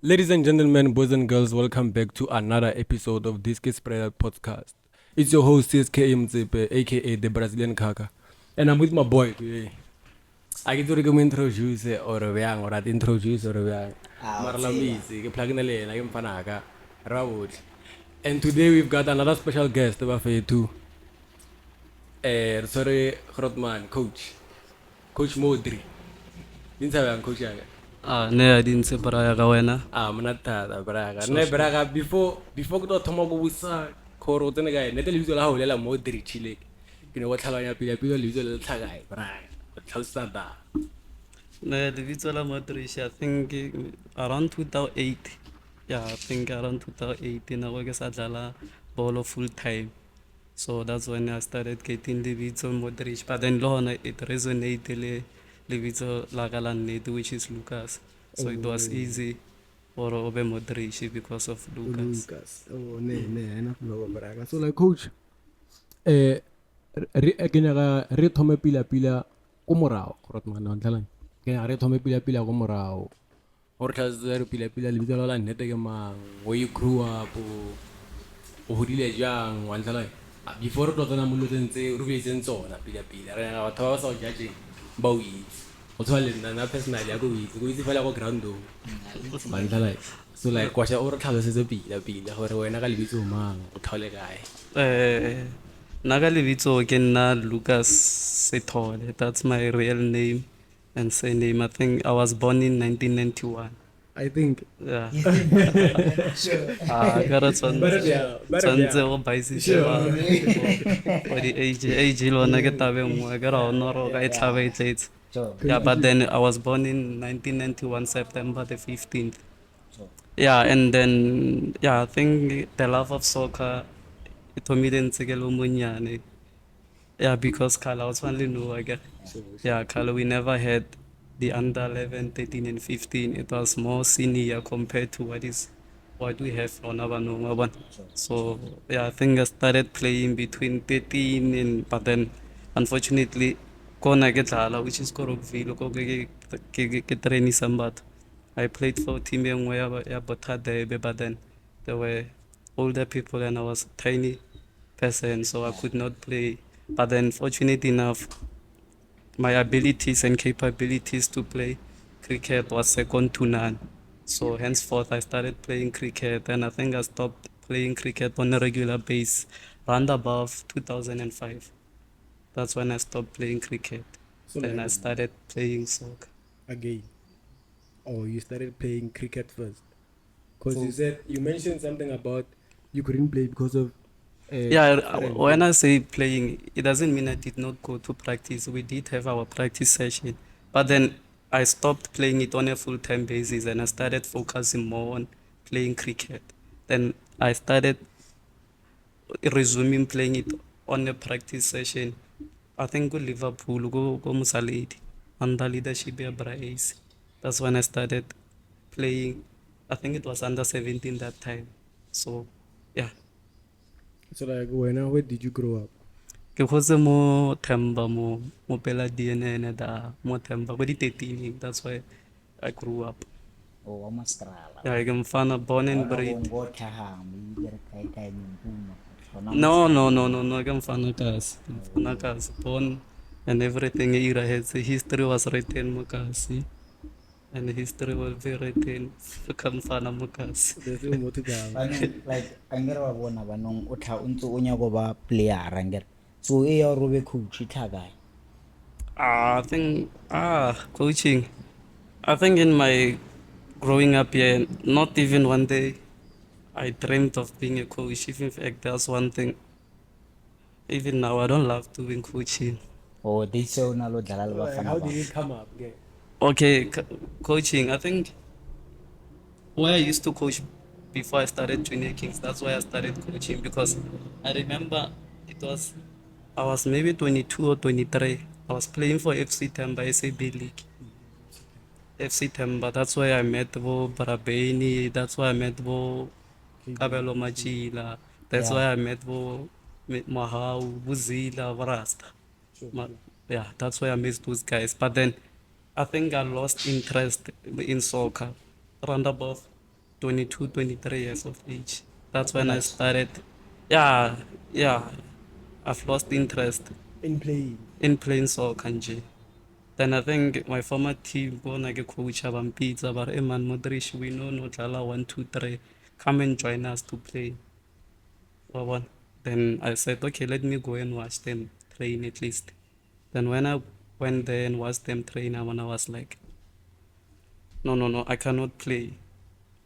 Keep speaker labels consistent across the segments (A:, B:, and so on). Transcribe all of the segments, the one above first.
A: Ladies and gentlemen, boys and girls, welcome back to another episode of This Kids Spreader podcast. It's your host, CSK Mzepe, aka the Brazilian Kaka. And I'm with my boy today. I get to introduce or yang or at introduce or yang. Marlamisi, Plagnale, like Fanaka, Rawood. And today we've got another special guest, Bafe too. Sorry, Grotman, coach. Coach Modri. Didn't have coach.
B: Ne a dintse baraya ka wena.
A: Monata braga ne braga before ke tlo thoma go busa khoro o tsene kae nete lebitso la gago lela mo direchile ke ne go tlhaloganya pila lebitso le tlhakae braga tlhalosa da
B: Ne lebitso la Modric, I think around 2008. Yeah, I think around 2008 na go ke sa dlala Bolo full time. So that's when I started getting lebitso Modric. But then Lona it resonated le lebitso la ka la nnete, which is Lucas. So it was easy for Obe Modric because of Lucas.
A: oh ne ena flow braga so like coach eh ke nyaka re thome pila ko morao gore mana ntlalang ke nyaka re thome pila ko morao gore tlhase re pila lebitso la nnete ke mang where you grew up o hodile jang wa ntlalang before re tlo tsena mo loteng tse re buetseng tsona pila re nyaka batho ba ba sa o judging ba o itse go tshwana le nna personal ya ko itse fela ko groundong wa ntlalang so like kwasha o re tlhalosetse pila gore wena ka lebitso mang o tlhaole kae
B: Naga lebitso ke nna Lucas Sethole. That's my real name and surname. I think I was born in 1991.
A: I think
B: Yeah. Kara tshwantse go baisitse ba for the age lona ke tabe nngwe ke ra onoro ka e tlhaba e tletse. Yeah, but then I was born in 1991 September the 15th. Yeah, and then I think the love of soccer it told me then monyane. Yeah, because Kala was only no again. Yeah, Kala we never had the under 11, 13 and 15. It was more senior compared to what we have on our normal one. So yeah, I think I started playing between 13 and but then unfortunately Kona get which is Korokville, ke trainee Sambat. I played for team where but then there were older people and I was tiny person, so I could not play. But then, fortunate enough, my abilities and capabilities to play cricket was second to none. So henceforth, I started playing cricket, and I think I stopped playing cricket on a regular basis around above 2005. That's when I stopped playing cricket.
A: So
B: then
A: like
B: I started playing soccer.
A: again. Oh, you started playing cricket first. Because you mentioned something about you couldn't play because of
B: Yeah, when I say playing, it doesn't mean I did not go to practice. We did have our practice session, but then I stopped playing it on a full-time basis and I started focusing more on playing cricket. Then I started resuming playing it on a practice session. I think go Liverpool, go Musalidi, under leadership of Bryce. That's when I started playing. I think it was under 17 that time. So, yeah.
A: so like where did you grow up?
B: Ke gotse mo Themba mo pela DNA da mo Themba ko di 13. That's why I grew up.
C: O wa Mastrala.
B: Yeah, ke mfana born and bred.
C: Ngo thahang mo dire kae mpumo.
B: No, ke mfana kasi. Mfana kasi born and everything era has history was written mo kasi. And history will be written ka mfana mo kasi.
A: There's no more to go.
C: Like angere wa bona banong o tha o ntse o nya go ba player angere. So e ya robe coach thagai.
B: I think coaching. I think in my growing up here, not even one day I dreamed of being a coach. If in fact that's one thing. Even now I don't love doing coaching.
C: O they so na lo dlala le
A: Like,
C: bafana
A: how
C: ba.
A: did it come up? Okay.
B: Okay, coaching. I think where I used to coach before I started Junior Kings, that's why I started coaching because I remember it was I was maybe 22 or 23. I was playing for FC Temba SAB League. FC Temba, that's where I met Bo Barabeni, that's where I met Bo Kabelo Machila, that's
C: Yeah.
B: why I met Bo Mahau, Buzila, Varasta. Yeah, that's why I missed those guys. But then I think I lost interest in soccer. Round about 22, 23 years of age. That's when I started. Yeah, yeah. I've lost interest
A: In playing.
B: in playing soccer. Nje. Then I think my former team, bona ke coach abampitsa ba re, "Eh man Modric, we know no dlala 1, 2, 3. Come and join us to play." Wa bona? Then I said, okay, let me go and watch them train at least. Then when I went there and watched them train, I was like, no, no, no, I cannot play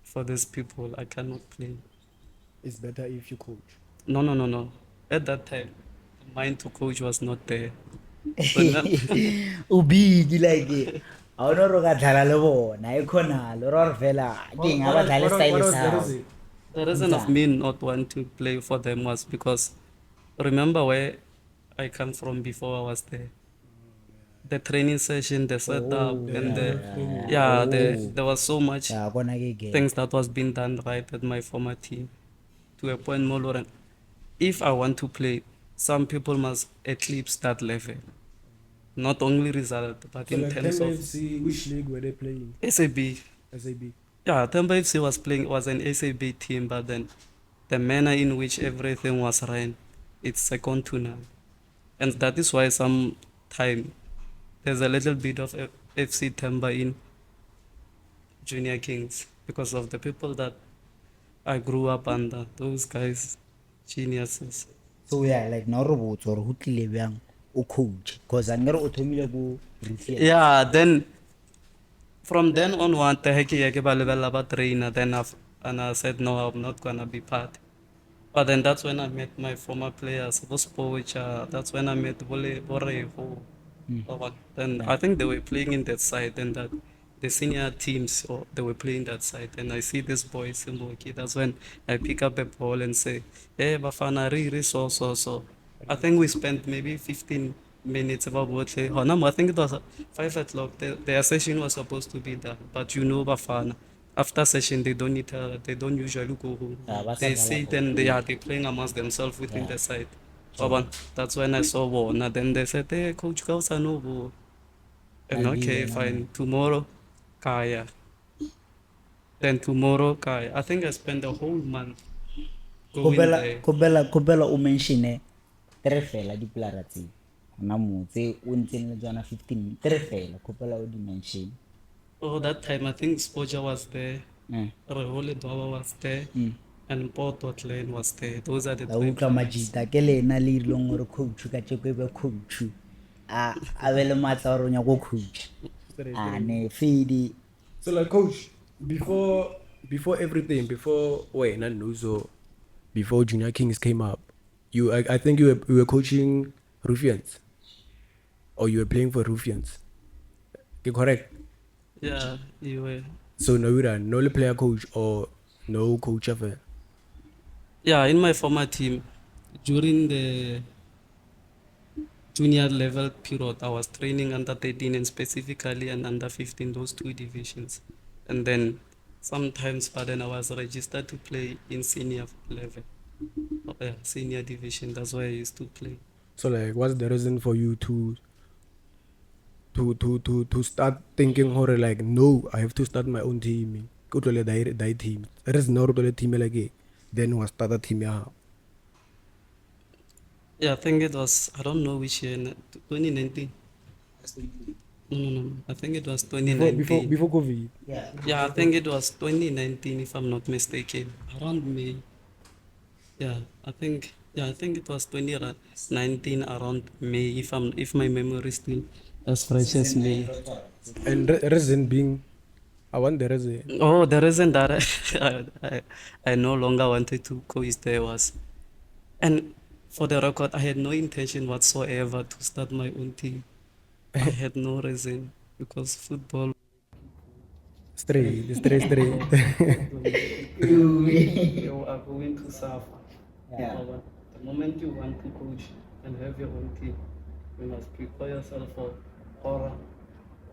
B: for these people. I cannot play.
A: It's better if you coach.
B: No, no, no, no. At that time, mind to coach was not there. So now,
C: o big like a o no ro ka dlala le bona e khonalo ro re fela ke eng a ba dlale style
A: was
C: sa
A: the
C: hao.
A: reason?
B: the reason of me not want to play for them was because remember where I come from before I was there. The training session, the setup, and there was so much
C: Ya kona ke ke.
B: things that was being done right at my former team to a point more Lauren. If I want to play, some people must eclipse that level. Not only result, but
A: So
B: in
A: like
B: terms
A: Temba
B: of
A: FC, which league were they playing?
B: SAB.
A: SAB.
B: Yeah, Temba FC was an SAB team, but then the manner in which everything was ran, it's second to none. And that is why time there's a little bit of FC Temba in Junior Kings because of the people that I grew up under. Those guys, geniuses.
C: So yeah, like no ro botsa gore ho tlile bjang o coach because angere o thomile go Ruffians.
B: Yeah, then from then onward, the heki ba lebella ba trainer. And I said no, I'm not gonna be part. But then that's when I met my former players, those Pocha. That's when I met Boreho. Then I think they were playing in that side, and that the senior teams, or they were playing that side. And I see this boy Simboki. That's when I pick up a ball and say, "Hey, Bafana, so." I think we spent maybe 15 minutes about what they. Oh, no, I think it was 5 o'clock. Their session was supposed to be done, but you know, Bafana. After session, they don't usually go home. They sit and they playing amongst themselves within the side. That's when I saw Rona. Then they said, "Hey, Coach Kausa no bo." And okay, fine. Tomorrow, Kaya. Then tomorrow, Kaya. I think I spent the whole month going there.
C: Kobela o mention tre fela di plara tse na motse o ntseng le tsona 15 tre fela kobela o di mention.
B: Oh, that time I think Spoja was there. Rehole Baba was there. And Port Lane was there. Those are the
C: La
B: three
C: utlwa
B: players.
C: majita ke lena le ilong gore coach ka tsheko be coach a be le matla gore o nya go coach a ne feedi.
A: So like coach, before everything, before Nuzo, before Junior Kings came up, I think you were coaching Ruffians. Or you were playing for Ruffians. Okay, correct?
B: Yeah, you were.
A: So no player coach or no coach ever.
B: Yeah, in my former team, during the junior level period, I was training under 13 and specifically and under 15, those two divisions. And then sometimes, but then I was registered to play in senior level, senior division. That's where I used to play.
A: So like, what's the reason for you to start thinking horror like, no, I have to start my own team. Go to the team. There is no team like then was start a team.
B: Yeah, I think it was, I don't know which year, 2019. No. I think it was 2019.
A: Before COVID.
B: Yeah, I think it was 2019 if I'm not mistaken. Around May. Yeah, I think it was 2019 around May if my memory is still as fresh as May.
A: And reason being, I want the reason.
B: Oh, the reason that I no longer wanted to coach there was, and for the record, I had no intention whatsoever to start my own team. I had no reason because football.
A: Straight.
B: You are going to suffer. But the moment you want to coach and have your own team, you must prepare yourself for horror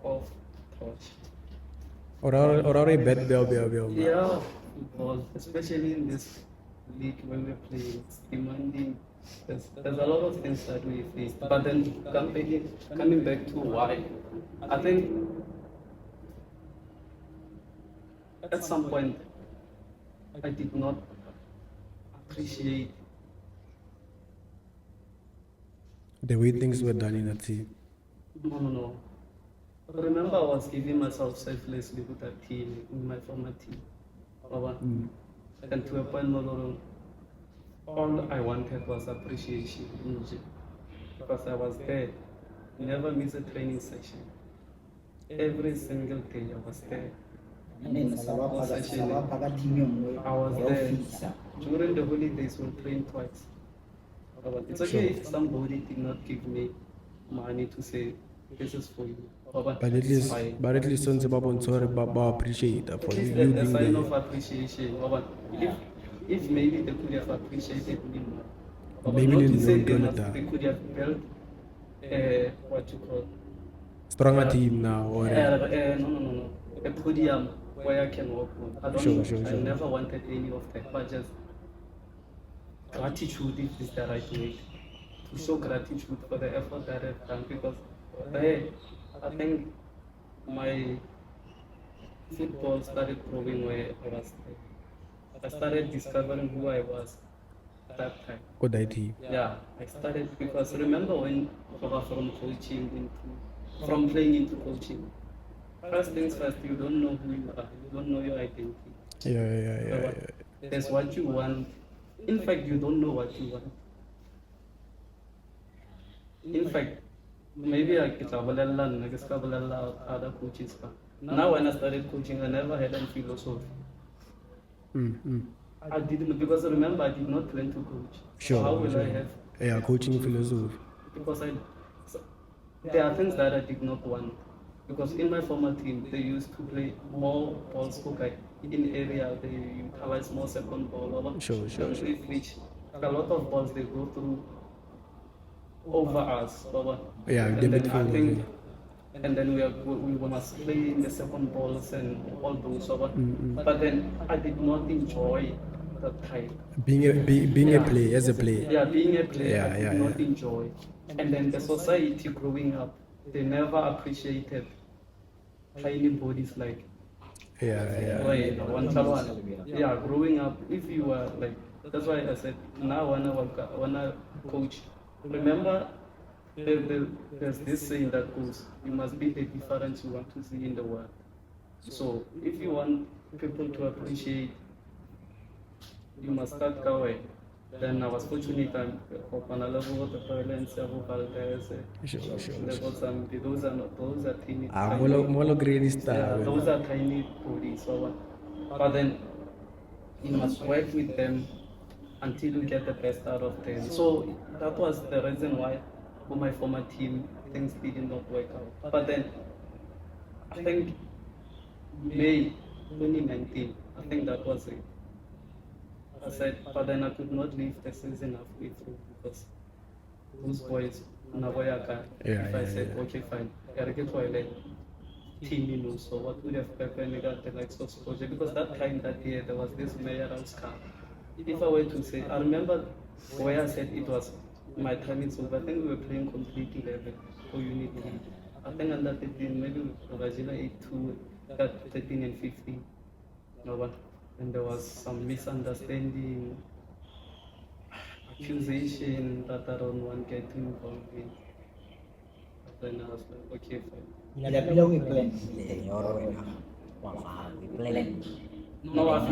B: of touch.
A: Or a bad
B: Yeah, football, especially in this league when we play, it's demanding. There's a lot of things that we face. But then coming back to why, I think at some point I did not appreciate
A: The way things were done in that team.
B: no. Remember, I was giving myself selflessly with that team, in my former team. And to a point, all I wanted was appreciation in gym. Because I was there, never miss a training session. Every single day I was there. I was there. During the holidays, we'll train twice. It's okay if somebody did not give me money to say, this is for you.
A: But at least, since Baba appreciate that for
B: At least
A: you
B: a
A: being
B: sign
A: there.
B: of appreciation. If maybe they could have appreciated me more.
A: Maybe
B: Not
A: they
B: to say
A: don't do
B: they
A: that.
B: could have built what you call
A: Stronger team now, or
B: no. A podium where I can work on. I don't know.
A: Sure.
B: I never wanted any of that, but just gratitude is the right way to show gratitude for the effort that I've done because I think my football started growing where I was. I started discovering who I was at that time.
A: good idea.
B: Yeah, I started because remember when I was from playing into coaching. First things first, you don't know who you are. You don't know your identity.
A: Yeah.
B: There's what you want. In fact, you don't know what you want. In fact, maybe I could have other coaches. Now when I started coaching, I never had any philosophy. I didn't because remember I did not plan to coach. So how will I have
A: Coaching philosophy.
B: because there are things that I did not want. Because in my former team, they used to play more balls in area, they utilize more second ball.
A: Sure.
B: Which a lot of balls they go through over us.
A: Yeah,
B: and
A: the
B: then I
A: midfield.
B: think, and then we must play in the second balls and all those. But then I did not enjoy that time.
A: Being a player, as a player.
B: Yeah, being a player, I
A: Yeah.
B: did not enjoy. And then the society growing up, they never appreciated tiny bodies like yeah, growing up, if you are like, that's why I said, now when I coach, remember, there's this saying that goes, you must be the difference you want to see in the world. So if you want people to appreciate, you must start going. Then I was fortunate I'm on a level of the parents, several Valdez.
A: Sure.
B: Those are tiny.
A: Molo grade star.
B: Yeah, those are tiny bodies. But then you must work with them until you get the best out of them. So that was the reason why for my former team things did not work out. But then I think May 2019, I think that was it. I said, but then I could not leave the season halfway through because those boys, if I said, okay, fine, I gotta get toilet team, so what would have happened at the likes of Scotia? Because that time that year, there was this mayoral's car. If I were to say, I remember where I said it was my time is over. I think we were playing complete 11 for Unity. I think under 13, maybe Brazil 8-2, 13 and 15. And there was some misunderstanding, accusation that I don't want to get involved in. Then I was like, okay, fine. No, I've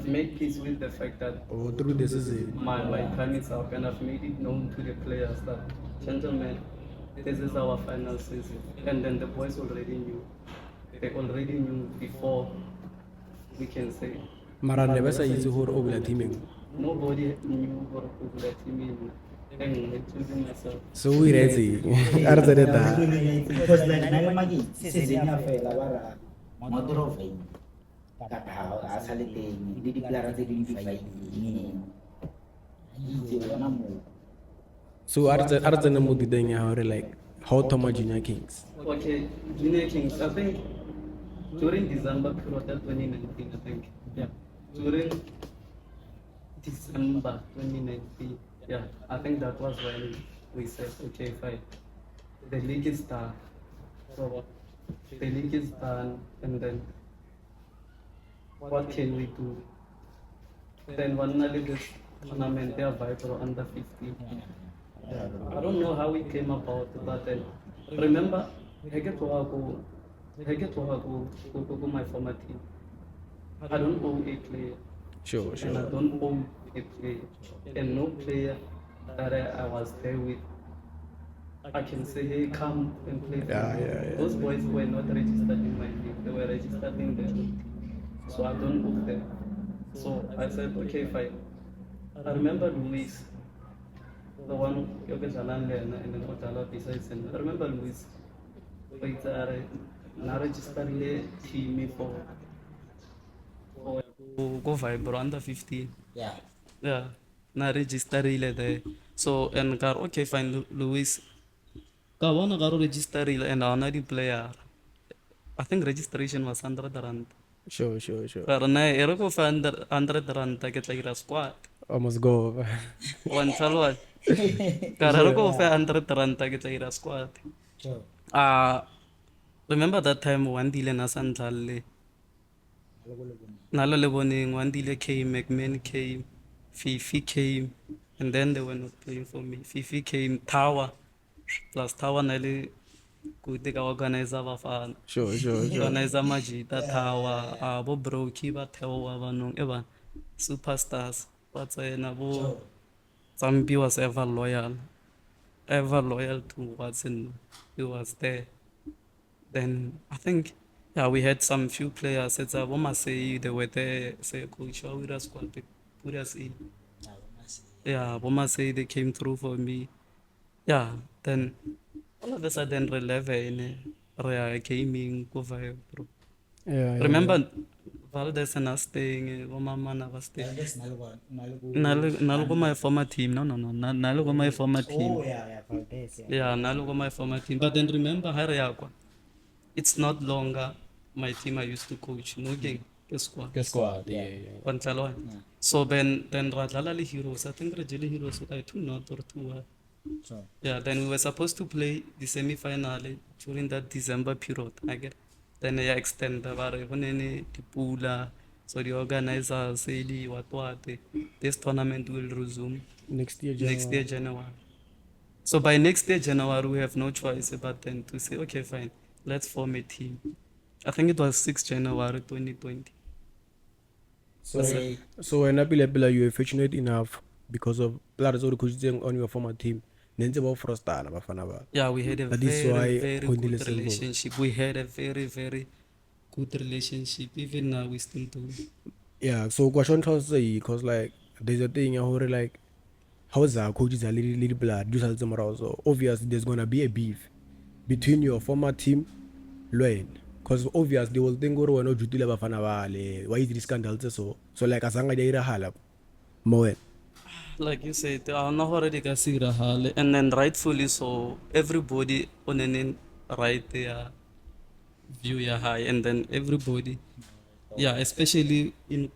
B: made peace with the fact that
A: Through this is
B: my time is up, and I've made it known to the players that, gentlemen, this is our final season. And then the boys already knew. They already knew before we can say.
A: Mara never say it's a whole teaming.
B: Nobody knew what the team including myself.
A: So we ready. Arzareta.
C: Because like nagamagi season ya fela bara modro fai kata asale te di declare te di fai ni wana mo.
A: So Arzana Mudi then like how Thomas Junior Kings.
B: Okay, Junior Kings, I think during December period 2019, I think. Yeah. During December 2019, yeah, I think that was when we said, okay, fine. The league is done. So the league is done, and then what can we do? Then one night this tournament, they are Vipro under 15. Yeah. I don't know how it came about, but then remember, I get to my former team. I don't owe a player.
A: Sure,
B: And I
A: sure.
B: don't own a player. And no player that I was there with, I can say, hey, come and play for
A: Yeah,
B: me.
A: yeah, yeah.
B: Those boys were not registered in my league. They were registered in their team. So I don't owe them. So I said, okay, fine. I remember Luis, the one who was and then Otala besides him. I remember Luis. But na register the team for go Vibro under 15.
C: Yeah.
B: Yeah, na register there. So and car okay fine Luis. Ka wana karo register and ana di player. I think registration was 100 rand.
A: Sure, sure, sure.
B: Karena ero ko fa 100 rand ta kita kira squad.
A: Almost go.
B: One salwa. Karena ko fa 100 rand ta kita kira squad.
C: Sure.
B: Remember that time one dile na santlale. Nalo Leboning, one delay came, McMahon came, Fifi came, and then they were not playing for me. Fifi came, Tower, plus Tower Nelly, kutika organizer bafana.
A: Sure, sure, sure.
B: Organizer Majita, Tower, abo Broki, Bateo, Abanong, Evan, superstars. But Nabo Zambi was ever loyal to Watson. He was there. Then I think we had some few players. It's a woman say they were there. Say coach, we just squad put us in. Yeah, woman say they came through for me. Yeah, then all of a sudden releve in gaming go vibe, bro.
A: Yeah, yeah.
B: Remember Valdez and us staying, Mama was staying. Nalugo my former team. No. Nalugo my former team.
C: Oh, yeah, Valdez, yeah.
B: Yeah, Nalugo my former team. But then remember Harayakwa. It's not longer my team I used to coach. No game.
A: Squad, yeah, yeah.
B: Pantalon. So then Radlala Heroes, I think Rajali Heroes I 2-0 or 2.
C: Sure.
B: Yeah, then we were supposed to play the semi-final during that December period. I get. Then I extend the Pula. So the organizers say what this tournament will resume
A: Next year,
B: January. So by next year January we have no choice but then to say okay fine, let's form a team. I think it was 6 January 2020.
A: So when I you were fortunate enough because of players or coaches on your former team.
B: Yeah, we had a
A: That is
B: very,
A: why
B: very
A: Kondile
B: good
A: Silva.
B: relationship. We had a very, very good relationship. Even now we still do.
A: Yeah, so question to say because like there's a thing like how's our coaches a little blood just so obviously there's gonna be a beef between your former team Loen because obviously they will think we're not jutile bafana bale why is this scandal so like asanga dia irahala moen
B: Like you said, I'm not already hale, and then rightfully so, everybody on an right their view ya high, and then everybody, yeah, especially in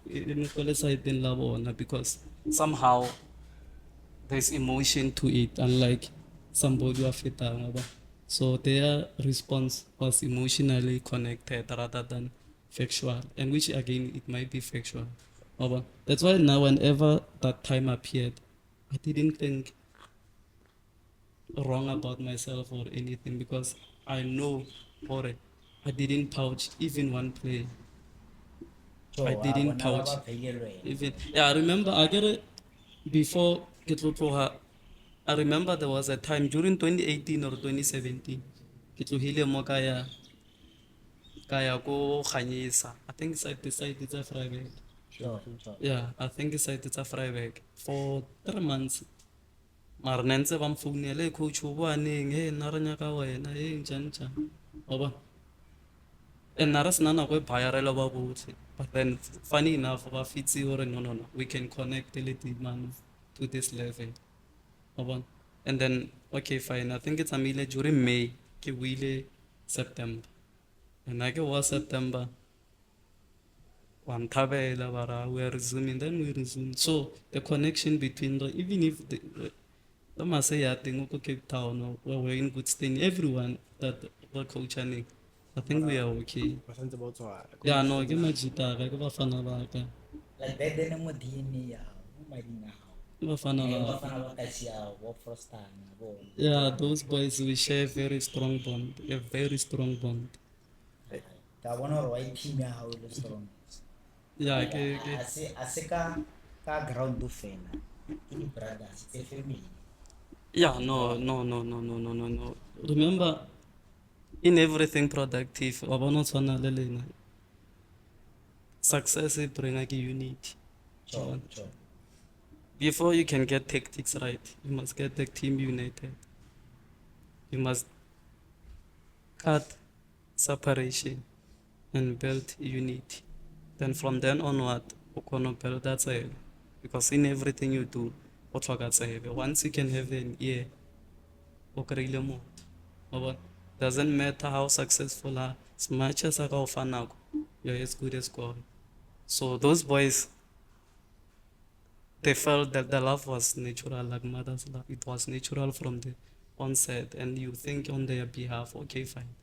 B: side in Labona, because somehow there's emotion to it, unlike somebody who fit. So their response was emotionally connected rather than factual, and which again it might be factual. That's why now whenever that time appeared, I didn't think wrong about myself or anything because I know for it. I didn't pouch even one play. I didn't pouch. Even I remember I get it before Kitlupoha. I remember there was a time during 2018 or 2017. Kitluhile Mokaya Kaya go Khanyisa. I think it's a Friday.
C: Sure.
B: Yeah, I think it's a Friday for 3 months. Marnense bam phone coach waneng hey naranya ka wena hey njanja. Oba. And naras nana go bayarela ba botse. But then funny enough ba fitsi or no. We can connect a little man to this level. Oba. And then okay fine. I think it's a mile during May ke wile September. And I was September. One tabela bara we are resuming, then we resume. So the connection between even if the must say I think Cape Town or we're in good standing, everyone that were coaching, I think we are okay.
A: ba santse ba o tshwara
B: Yeah, no, ke majitaka ke bafana ba ka.
C: Like back then mo DNA ya mo mading a hao.
B: Ke bafana
C: Ba
B: ba.
C: fana ba ka sia wo frostana bo.
B: Yeah, those boys we share a very strong bond, a very strong bond.
C: Ka bona hore white team ya hao le strong.
B: Yeah,
C: Ase ka ground to fela. Ke di brothers, it's a family.
B: yeah, no. Remember, in everything productive, wa bona o tshwana le lena. Success e bringa ke unity.
C: Sure.
B: Before you can get tactics right, you must get the team united. You must cut separation and build unity. Then from then onward, you can build that side. Because in everything you do, once you can have an ear, doesn't matter how successful are, as much as you're as good as God. So those boys, they felt that the love was natural, like mother's love. It was natural from the onset, and you think on their behalf, okay, fine.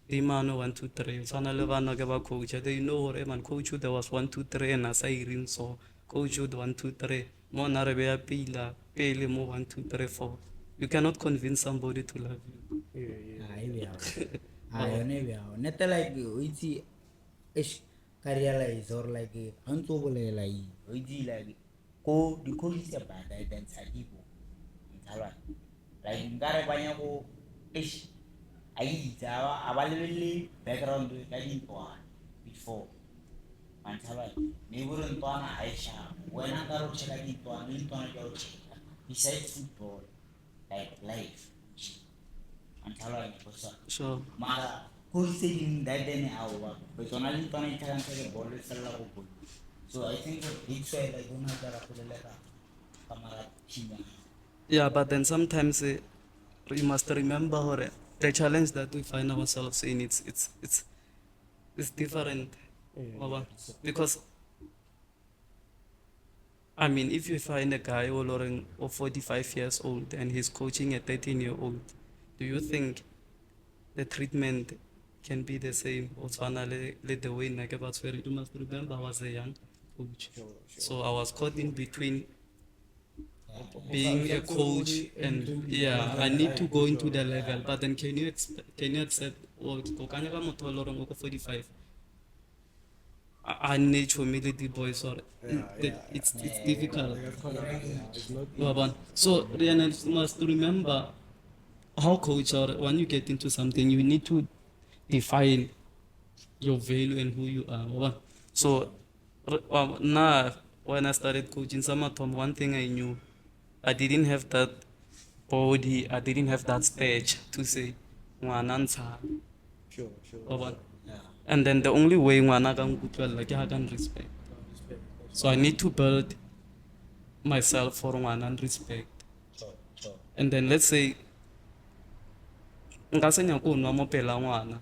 B: The man 1, 2, 3. Sana le bana ke ba coach. They know hore man coach you there was 1, 2, 3 and as I ring so coach you 1, 2, 3. Mo na re be ya pila pele mo 1, 2, 3, 4. You cannot convince somebody to love you.
C: Yone be ao. Nete like o itse ish ka realize or like hantso bolela o itse like ko di coach ya ba then sa dibo. Ntsalwa. Like ngare banya go ish ai tsawa abalele background ka dintwa before. Mantsalwa. Ni buru ntwana Aisha. Wena ka ro chela dintwa ni ntwana ka ro chela. Besides football, like life.
B: Sure.
C: Mara considering that then our personally trying to take ball so I think it's why like una dara kulela kamara chima.
B: Yeah, but then sometimes you must remember hore the challenge that we find ourselves in it's different. Because I mean, if you find a guy or 45 years old and he's coaching a 13-year-old, do you think the treatment can be the same? Or the way you must remember I was a young coach. So I was caught in between being a coach and yeah, I need to go into the level. But then can you accept or 45? I need humility, boys. Or it's difficult. So then you must remember how coach or when you get into something, you need to define your value and who you are. So now when I started coaching Samatom, one thing I knew, I didn't have that body, I didn't have that stage to say ngwanantsha.
A: Sure.
B: And then the only way ngwana ka nkutlwela ke ha ka respect. So I need to build myself for ngwana and respect. And then let's say nka se nyako nwa mo pela ngwana,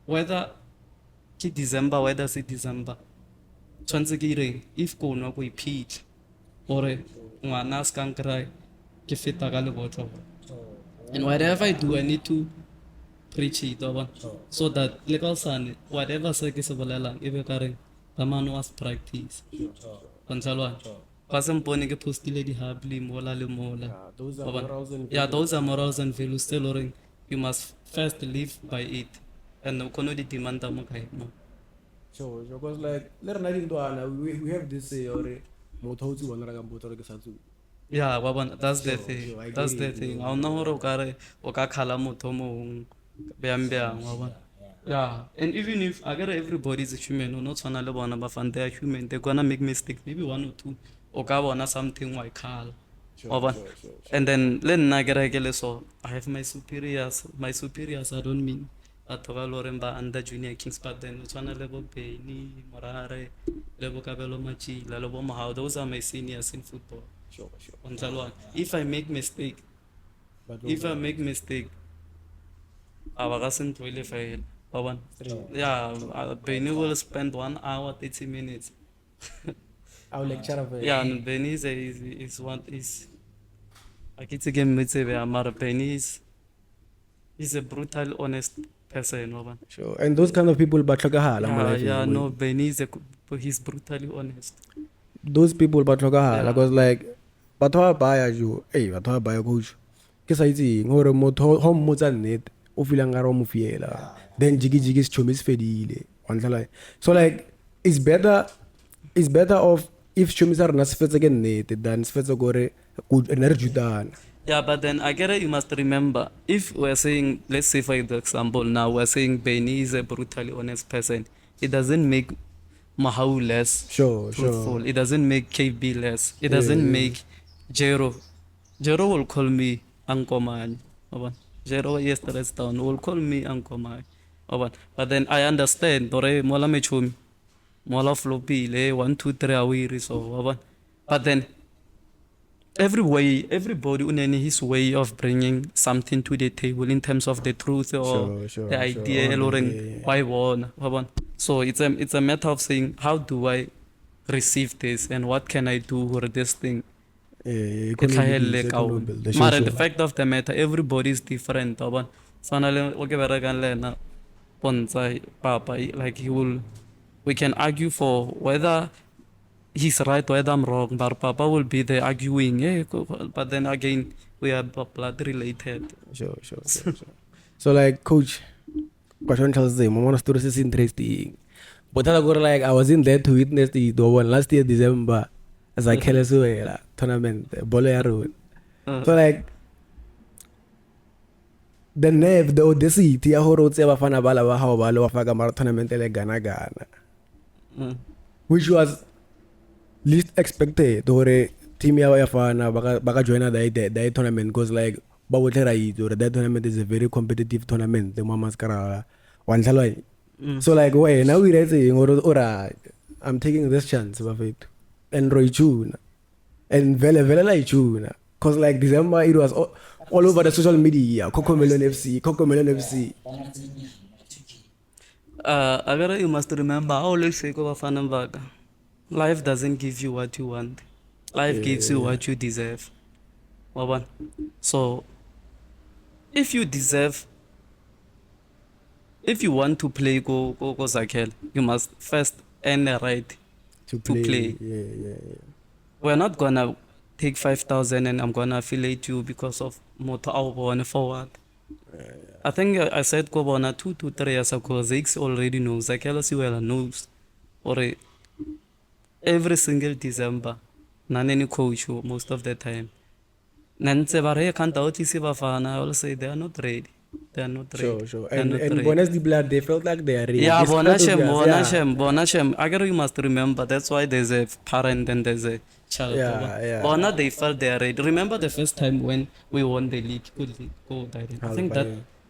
B: whether ke December, whether se December, tshwantse ke ireng if ko nwa ko iphitlhe gore ngwana a ska nkry ke feta ka lebotlo. And whatever I do, I need to preach it so that le ka osane whatever se ke se bolelang e be ka reng the man was practice. Ba se mpone ke postile di-hubly mola le mola. Yeah, those are morals and values tse loreng you must first live by it and o kgone di demanda mo kae mo.
A: Sure, because like le rena dintwana we have this say ore motho o tsi bona ra ka motho re ke sa tsu.
B: Yeah, that's the
A: Sure,
B: thing.
A: I
B: That's
A: get
B: the
A: it,
B: thing.
A: bro.
B: I don't know o ka khala motho mong beang wa bona. Yeah, and even if I get everybody is a human, or not tshwana le bona ba fan, they are human, they're gonna make mistakes, maybe 1 or 2. O ka bona something wa khala.
A: Sure.
B: And then le nna ke re ke le so I have my superiors. My superiors I don't mean batho ba loreng ba under junior kings, but then o tshwana le bo Beni Morare le bo Kabelo Machila le bo Mahao, those are my seniors in football.
A: Sure.
B: If I make mistake, I will fail. Yeah, Benny will spend 1 hour 30 minutes.
A: Our lecturer
B: Yeah, and Benny is what is. I get to get Benny is a brutal, honest person, wabona.
A: Sure. And those kind of people batlhokagala mo life.
B: Yeah, no, Benny is he's brutally honest.
A: Those people batlhokagala
B: Yeah.
A: because like batho ba baya jo, batho ba baya coach. Ke sa itse gore motho ho mmotsa nnete o feelang ka re o mo fiela. Then jigi se chomi se fedile. So like it's better off if chomi sa rena se fetse ke nnete than se fetse gore re re jutana.
B: Yeah, but then I get it, you must remember, if we're saying, let's say for example, now we're saying Benny is a brutally honest person, it doesn't make Mahau less
A: Sure.
B: truthful. It doesn't make KB less. It doesn't make Jero. Jero will call me Uncle Man. Jero yesterday's town will call me Uncle Man. But then I understand, Dore Mola Mechum, Mola Floppy, 1, 2, 3 awiri, so, but then everybody uneni his way of bringing something to the table in terms of the truth or the idea why won. So it's a matter of saying, how do I receive this and what can I do for this thing? But the fact of the matter, everybody is different. Like we can argue for whether he's right, whether I'm wrong, but Papa will be there arguing. But then again, we are blood related.
A: Sure. So like coach, question tells them, my story is interesting. But I go like I was in there to witness the one last year December as I careless tournament, Bolo. So like the nerve, the audacity, I heard say Bafana Bala how Balo Wafaga tournament Gana. Which was least expected or team Yafana Baka join the tournament because like Bawutera or that tournament is a very competitive tournament, the Mama's Kara one salary. So like wait, now we're saying or I'm taking this chance of it. And Roy Chuna and Vela like Chuna. Cause like December it was all over the social media, Coco Melon FC.
B: You must remember, I always say life doesn't give you what you want. Life gives you what you deserve. So if you want to play go Zakel, you must first earn the right to play.
A: Yeah.
B: We're not gonna take 5,000 and I'm gonna affiliate you because of motor and forward. I think I said Kobana 2 to 3 years ago. Zix already knows. Zakel Siwela knows. Or every single December, naneni coach most of the time. Nansebare can't out Bafana. I will say they are not ready. They are not ready.
A: Sure. And Bonus the blood, they felt like they are ready.
B: Yeah, Bonachem. Again, you must remember, that's why there's a parent and there's a child.
A: Yeah.
B: Bona, they felt they are ready. Remember the first time when we won the league? Go direct. I think that,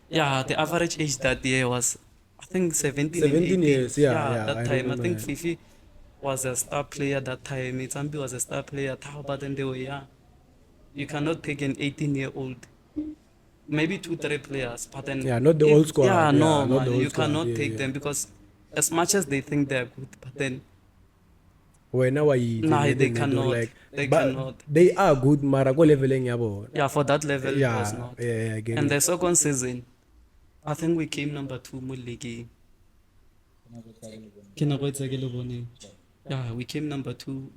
B: the average age that year was, I think 17
A: years,
B: that time. I think Fifi was a star player that time. Itambi was a star player. But then they were young. You cannot take an 18-year-old. Maybe 2-3 players, but then
A: not the old squad.
B: You cannot take them because as much as they think they're good, but then they cannot.
A: They are good, Marago leveling yabo.
B: Yeah, for that level it was not.
A: Yeah, I get
B: and
A: it.
B: the second season, I think we came number 2 in league. Yeah, we came number 2.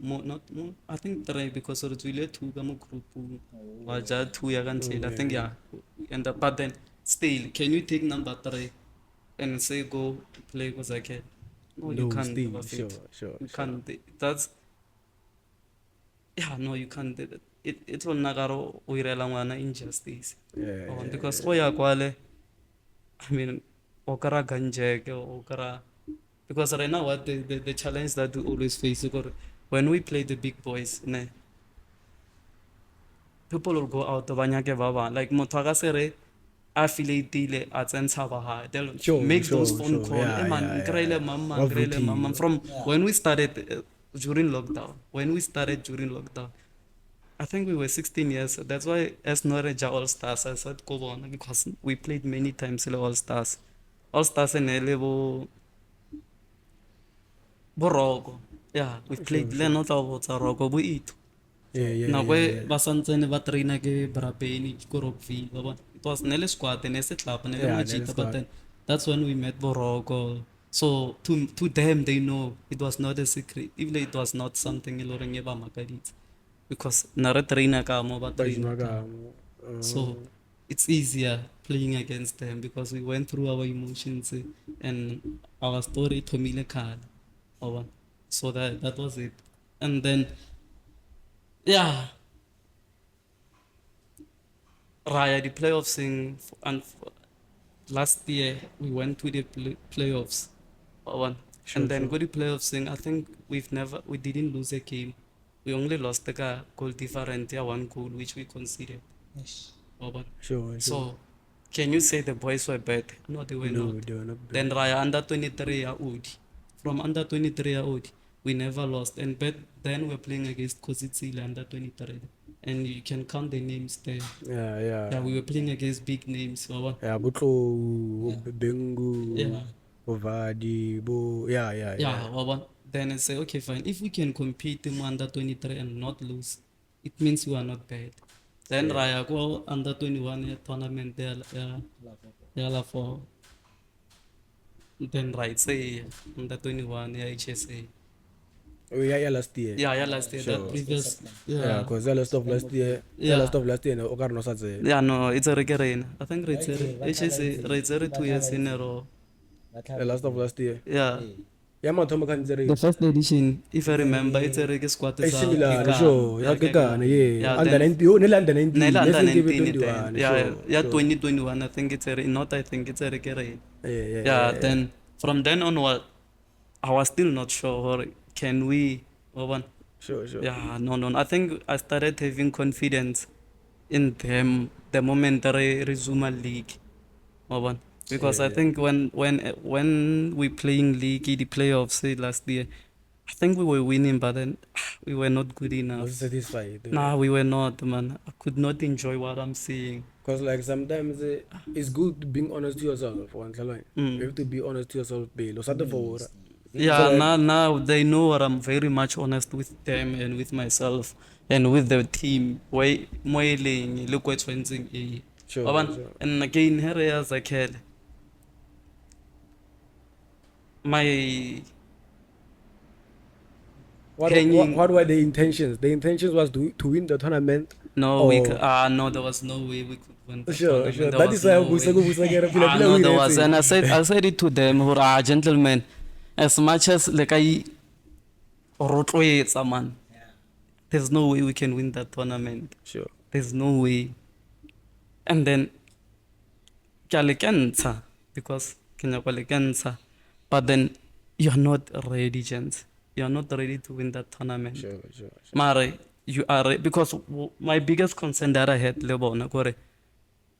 B: I think 3 because it's really 2 group. I think and but then still, can you take number 3 and say go play with Zakel? No, you can't.
A: Still, sure.
B: You can't. That's you can't. It will nagaro uirelangwana injustice. Because kwale, I mean, okara ganjek okara. Because right now, what the challenge that we always face, when we play the big boys, people will go out like Motwagasere affiliate at Sabaha. They'll make those phone calls. From when we started during lockdown, I think we were 16 years. That's why as Noreja All Stars, I said go on because we played many times All Stars. All Stars in a level. Borogo. Yeah, we played Lenot about Rogo we eat. Now where Basanten Batrina gave Brabeni Korokvi. It was Nelly squad and a club and but then That's when we met Boroko. So to them, they know it was not a secret, even though it was not something iloreng eba makadit, because nare trainer ka mo ba trainer ka. So it's easier playing against them because we went through our emotions and our story Tomile card. So that was it. And then yeah, Raya the playoffs and last year we went to the playoffs. And then go to playoffs thing. I think we didn't lose a game. We only lost the goal different, yeah, one goal which we conceded.
C: Yes.
A: Sure.
B: So, can you say the boys were bad? No, they were not.
A: They were not bad.
B: Then Raya under 23 old. From under 23 old, we never lost. And then we're playing against Kozitsile under 23. And you can count the names there. Yeah, we were playing against big names.
A: Yeah, Butlo, Bengu,
B: Yeah.
A: Ovadi,
B: Yeah. Then I say, okay, fine. If we can compete in under 23 and not lose, it means we are not bad. Then Raya go under 21 tournament there, yeah, for. Then right say under 21 HSA.
A: Oh, yeah, last year.
B: Yeah, last year.
A: Sure.
B: That previous.
A: Yeah, because the last of last year, no, Okarno Sadze.
B: Yeah, no, it's a reggae. I think it's HSA 2 years in a row.
A: The last of last year.
B: Yeah.
A: Yeah, man, Tom
B: The first edition, if I remember, it's a reggae squad.
A: similar, sure. Yeah, under 90, under 90.
B: Under 19,
A: 21.
B: yeah, 2021. I think it's I think it's a reggae. Yeah, then from then onward, I was still not sure. Can we?
A: Sure.
B: Yeah, no. I think I started having confidence in them the moment they resume a league. Because I think when we playing league the playoffs say last year, I think we were winning, but then we were not good enough.
A: Was satisfied.
B: Nah, we were not, man. I could not enjoy what I'm seeing.
A: Because like sometimes it's good being honest to yourself. You have to be honest to yourself, Bill.
B: Yeah, now they know what I'm very much honest with them and with myself and with the team. Way look what's fencing.
A: Sure.
B: And again, here as I can. My
A: what were the intentions? The intentions was to win the tournament.
B: No, no, there was no way we could win.
A: Sure. That is why
B: no, there was, and I said it to them, gentlemen, as much as like I wrote man, there's no way we can win that tournament.
A: Sure.
B: There's no way. And then because but then you're not ready, gents. You're not ready to win that tournament.
A: Sure.
B: Mare, you are because my biggest concern that I had,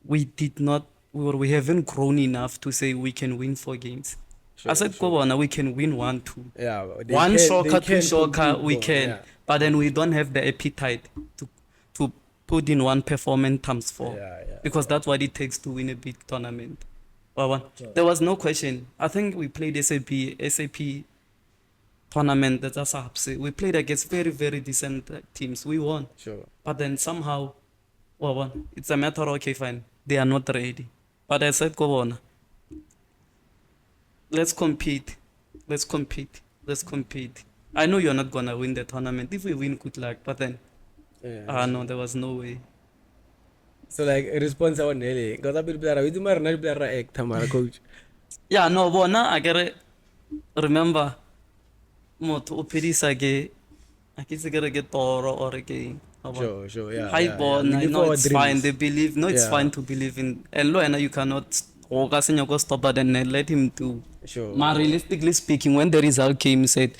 B: we haven't grown enough to say we can win 4 games. I said, we can win 1, 2.
A: Yeah,
B: one shocker, 2 shocker, we can. Yeah. But then we don't have the appetite to put in 1 performance times 4. Because that's what it takes to win a big tournament. There was no question. I think we played SAP tournament that's us up. We played against very, very decent teams. We won.
A: Sure.
B: But then somehow, it's a matter of, okay, fine. They are not ready. But I said, go on. Let's compete. I know you're not going to win the tournament. If we win, good luck. But then, no, there was no way.
A: So like a response I want Nelly. Because I've been player coach.
B: Yeah, no, but now I get it. Remember, moto opedisa ge akise get toro or again.
A: Sure, yeah.
B: High ball, no, it's fine. They believe, no, it's fine to believe in. And you cannot stop but then let him do.
A: Sure.
B: But realistically speaking, when the result came, said,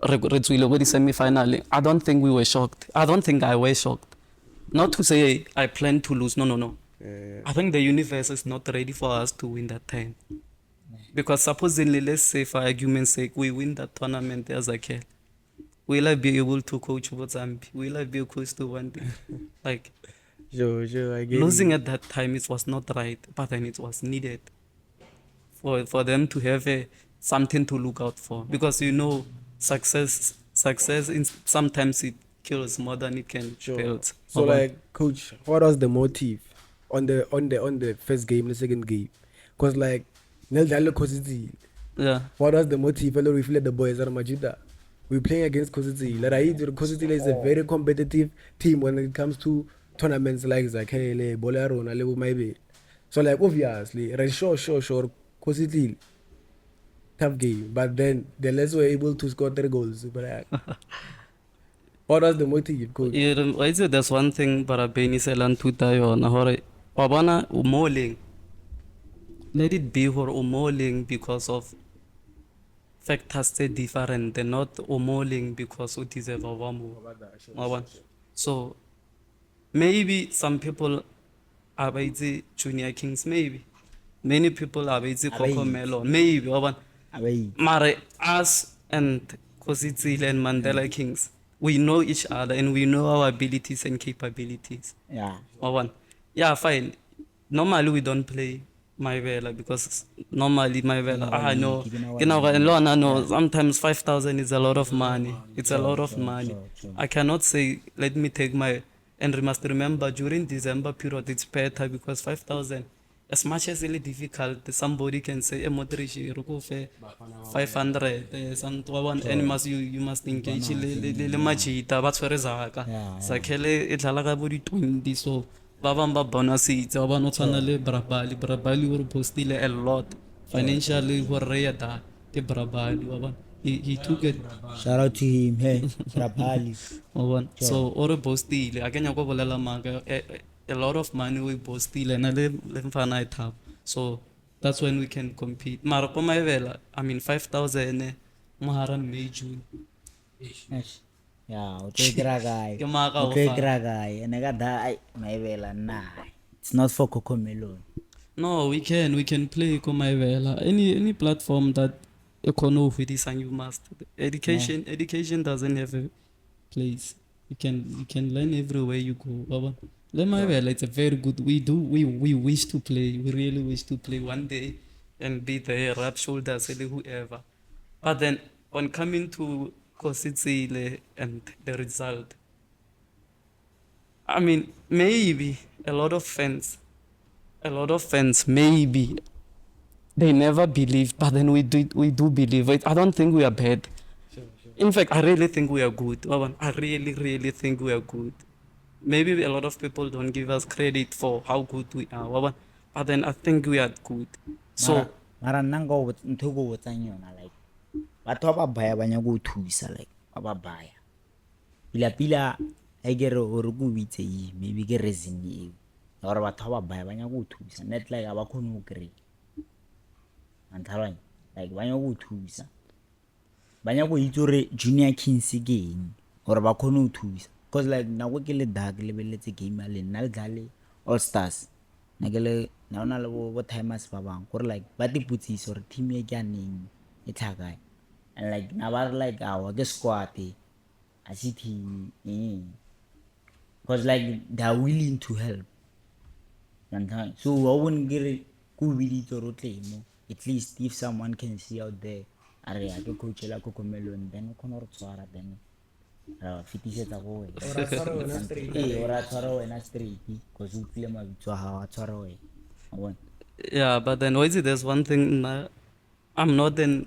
B: the semi-final, I don't think we were shocked. I don't think I was shocked. Not to say I plan to lose. No. I think the universe is not ready for us to win that time. Because supposedly, let's say for argument's sake, we win that tournament as a kid. Will I be able to coach Mozambique? Will I be close to one day? Like,
A: sure, I get
B: losing at that time, it was not right, but then it was needed for them to have something to look out for. Because success sometimes it kills more than it can build.
A: So like, coach, what was the motive on the first game, the second game? Because like Nelidlala Kosizile.
B: Yeah.
A: What was the motive? Hello, we feel the boys are Majuda. We're playing against Kosizile. Right? Kosizile is a very competitive team when it comes to tournaments like Zakele, Bolo, Rona, maybe. So like obviously, right, sure, Kosizile, tough game. But then the less were able to score 3 goals. But what was the motive, coach?
B: Why is it there's one thing para Benny Selan tuta yona hore wabana umoling. Let it be for umoling because of factors stay different. They're not umoling because it is a wamu. So maybe some people are the junior kings, maybe. Many people are the Coco Melon, maybe. Mare, us and Kosizile and Mandela Kings, we know each other and we know our abilities and capabilities.
C: Yeah.
B: Yeah, fine. Normally we don't play my vela because normally my vela, I know, I know sometimes 5,000 is a lot of money. It's a lot of money. I cannot say, let me take my, and we must remember during December period, it's better because 5,000, as much as it's difficult, somebody can say, Modric, 500, you must engage le majita, ba tshwere zaka. Sakele, e tlala ka bo di 20, so ba bang ba bonusitse ba bang o tshwana le Brabali o re postile a lot financially go reya ke Brabali wa bona he took it.
C: Shout out to him. Hey, Rapali.
B: So o re postile a kenya go bolela maka a lot of money we postile na le mfana e thap, so that's when we can compete mara ko maevela I mean 5,000 mohara May June.
C: Yeah, guy.
B: Ke maka o fa.
C: Guy. And I got that. Nah. It's not for Coco Melon.
B: No, we can play Komaivela. Any platform that econo with this and you must. Education doesn't have a place. You can learn everywhere you go. Baba. Lemaivela, it's a very good. We wish to play. We really wish to play one day and be there, rub shoulders, whoever. But then on coming to Kositsile and the result, I mean maybe a lot of fans maybe they never believe, but then we do believe it. I don't think we are bad. In fact, I really think we are good. I really think we are good. Maybe a lot of people don't give us credit for how good we are, but then I think we are good. So
C: mara nango ntho go botsang yona like batho ba baya ba nya go thusa like ba baya pila I get o re go bitse maybe ke reason e gore batho ba baya ba nya go thusa net like aba khone go kry anthalane like ba nya go thusa ba nya go itse re junior kings game gore ba khone go thusa because like na go ke le dark le beletse game a le nna le dlale all stars na ke le na ona le bo timers ba bang gore like ba diputsiso re team e ke aneng e tlhaga and like na ba like our the squad a city because like they are willing to help. So I wouldn't get it good with it at least if someone can see out there are I can coach la Coco Melon then kono re tswara then fitisetsa go we ora tswara wena straight because u tlile mabitso ha tswara we.
B: Yeah, but then why is it there's one thing I'm not then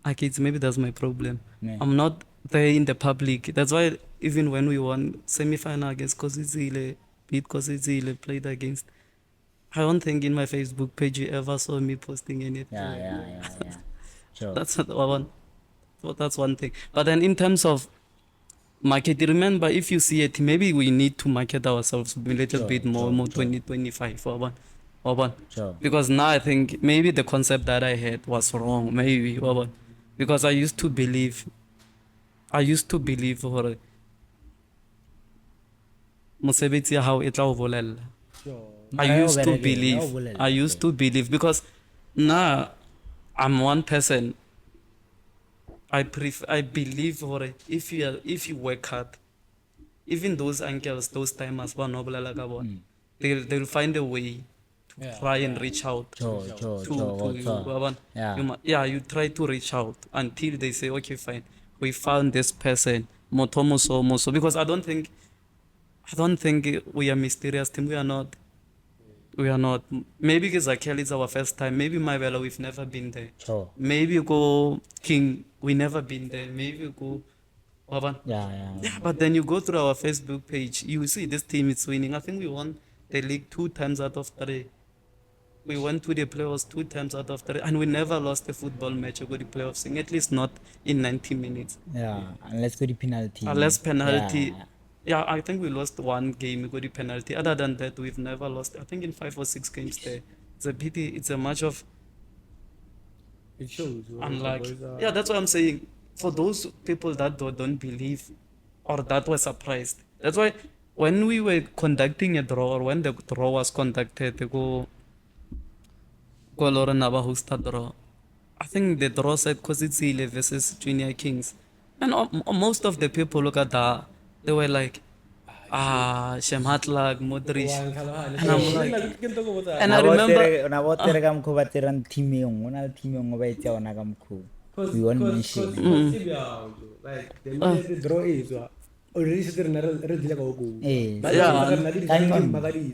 B: it's maybe that's my problem.
C: Yeah.
B: I'm not there in the public. That's why even when we won semi-final against Kosizile, beat Kosizile, played against, I don't think in my Facebook page you ever saw me posting anything.
C: Yeah. Sure.
B: That's not one. So that's one thing. But then in terms of market, remember if you see it, maybe we need to market ourselves a little bit more 2025 for one.
C: Sure.
B: Because now I think maybe the concept that I had was wrong. Maybe because I used to believe for mosebetsi how e tla o bolella. I used to believe because now I'm one person. I believe for if you work hard, even those uncles, those timers, they'll find a way to try and reach out to you. You try to reach out until they say, okay, fine, we found this person, moso, because I don't think we are mysterious team. We are not. We are not. Maybe because Kelly it's our first time. Maybe Mabella, we've never been there.
C: Sure.
B: Maybe go King, we never been there. Maybe go Waban.
C: Yeah.
B: Yeah, but then you go through our Facebook page, you see this team is winning. I think we won the league 2 times out of 3. We went to the playoffs 2 times out of 3, and we never lost a football match or go to the playoffs, at least not in 90 minutes.
C: Yeah, unless go to penalty.
B: Unless penalty.
C: Yeah.
B: Yeah, I think we lost one game, we got the penalty. Other than that, we've never lost. I think in 5 or 6 games there. It's a pity. It's a match of
A: It shows.
B: unlucky. Yeah, that's what I'm saying. For those people that don't believe or that were surprised. That's why when we were conducting a draw, or when the draw was conducted, they go Lora Naba host a draw. I think the draw said Kositsile versus Junior Kings. And most of the people look at that, they were like, Shemhatlag, Modric. And I'm like, and I remember,
C: nabotere ka mkho ba tserang team e nngwe na team e nngwe ba itse ona ka mkho. We won't mention.
A: Like the minute the draw is already sitting there ready to go.
C: Eh,
A: But
C: yeah.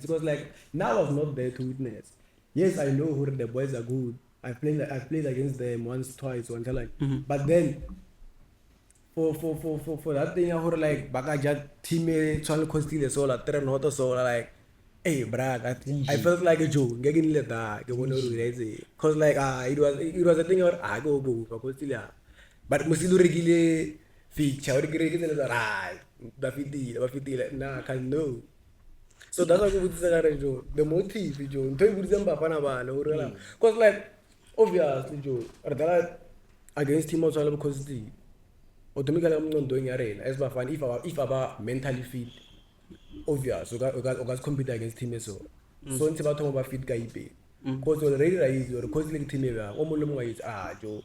A: because like now I was not there to witness. Yes, I know who the boys are good. I've played against them once, twice, one time. But then for that thing, I heard like baka just team trying to steal the soul at three not so like, hey, brag. I felt like a joke. Getting let that. Cause like it was a thing where I go for steal. But musilu regile feature regile right. Bafiti like nah I can know. So that's why we say Joe. The motive, Joe. Until we remember Panama, cause like obviously Joe. Against him also because the automatically I'm not doing arena. As far if about mentally fit, obvious. So guys compete against him so. So it's about fit guy be. Cause already right or cause like team eba. Omolomo is Joe.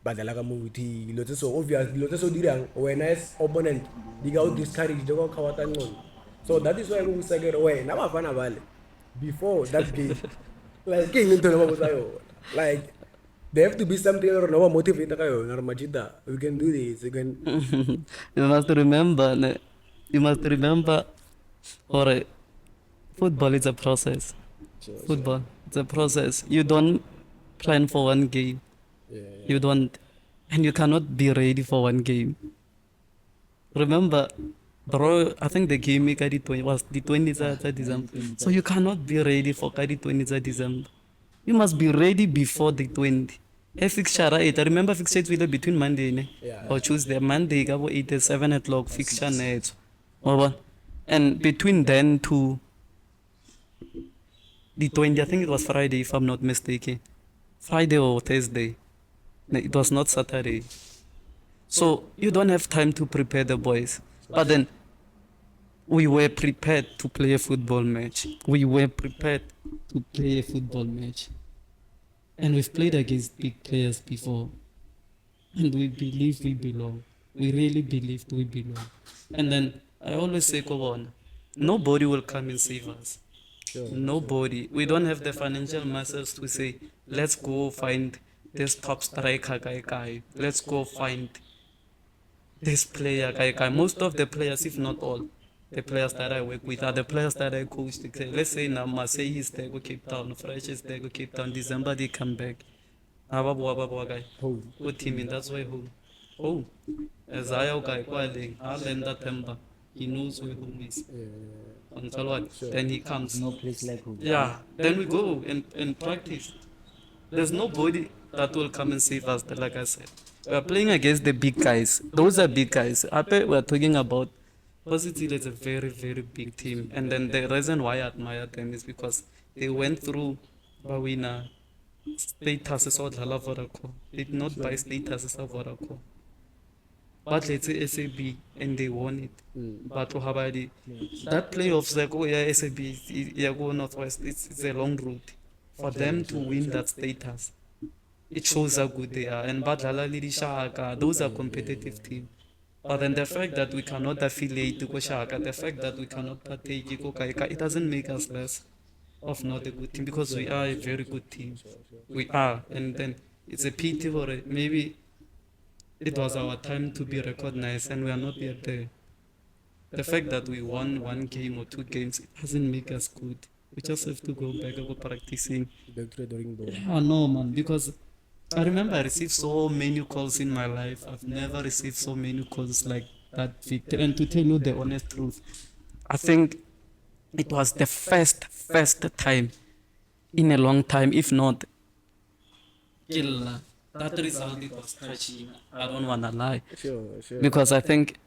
A: Badalaga movie. Lots so obvious. Lots so dirang. When nice opponent, they go discourage. They go kawatan on. So that is why we say away. Now I'm valley. Before that game, like King into like there have to be something or no motivate kayo. We can do this. We can.
B: you must remember, or football is a process. Football, it's a process. You don't plan for one game. You don't, and you cannot be ready for one game. Remember, bro, I think the game was the 20th of December. So you cannot be ready for the 20th of December. You must be ready before the 20. Hey, fixture, right? I remember fixture will between Monday or Tuesday. Monday, go 8 to 7 o'clock fixture night. And between then to the 20, I think it was Friday, if I'm not mistaken. Friday or Thursday. No, it was not Saturday. So you don't have time to prepare the boys. But then we were prepared to play a football match. We were prepared to play a football match. And we've played against big players before. And we believe we belong. We really believe we belong. And then I always say, go on. Nobody will come and save us. Nobody. We don't have the financial muscles to say, let's go find this top striker guy. Let's go find this player guy. Most of the players, if not all, the players that I work with are the players that I coach. Let's say now Marseille is there, go Cape Town, Fresh is there, go Cape Town, December they come back. Guy. Good team in that's why home. Oh, as I guy, Alenda Temba, he knows where home is. Until what? Then he comes.
C: No place like home.
B: Yeah, then we go and practice. There's nobody that will come and save us, like I said. We are playing against the big guys. Those are big guys. We're talking about Positive is a very, very big team. And then the reason why I admire them is because they went through Bawina status of Vodacom. They did not buy status of Vodacom. But let's say SAB and they won it. But Habadi, that playoffs like oh yeah SAB, yeah go Northwest, it's a long route. For them to win that status, it shows how good they are. And Badlala Lidishaka, those are competitive teams. But then the fact that we cannot affiliate to Shaka, the fact that we cannot partake in Kaika, it doesn't make us less of not a good team because we are a very good team. We are. And then it's a pity for it. Maybe it was our time to be recognized and we are not yet there. The fact that we won one game or two games, it doesn't make us good. We just have to go back to practicing.
A: Back to the drawing board.
B: No, man, because I remember I received so many calls in my life. I've never received so many calls like that, Victor. And to tell you the honest truth, I think it was the first time in a long time, if not, kill that result. It was touching. I don't wanna lie,
A: Sure.
B: because I think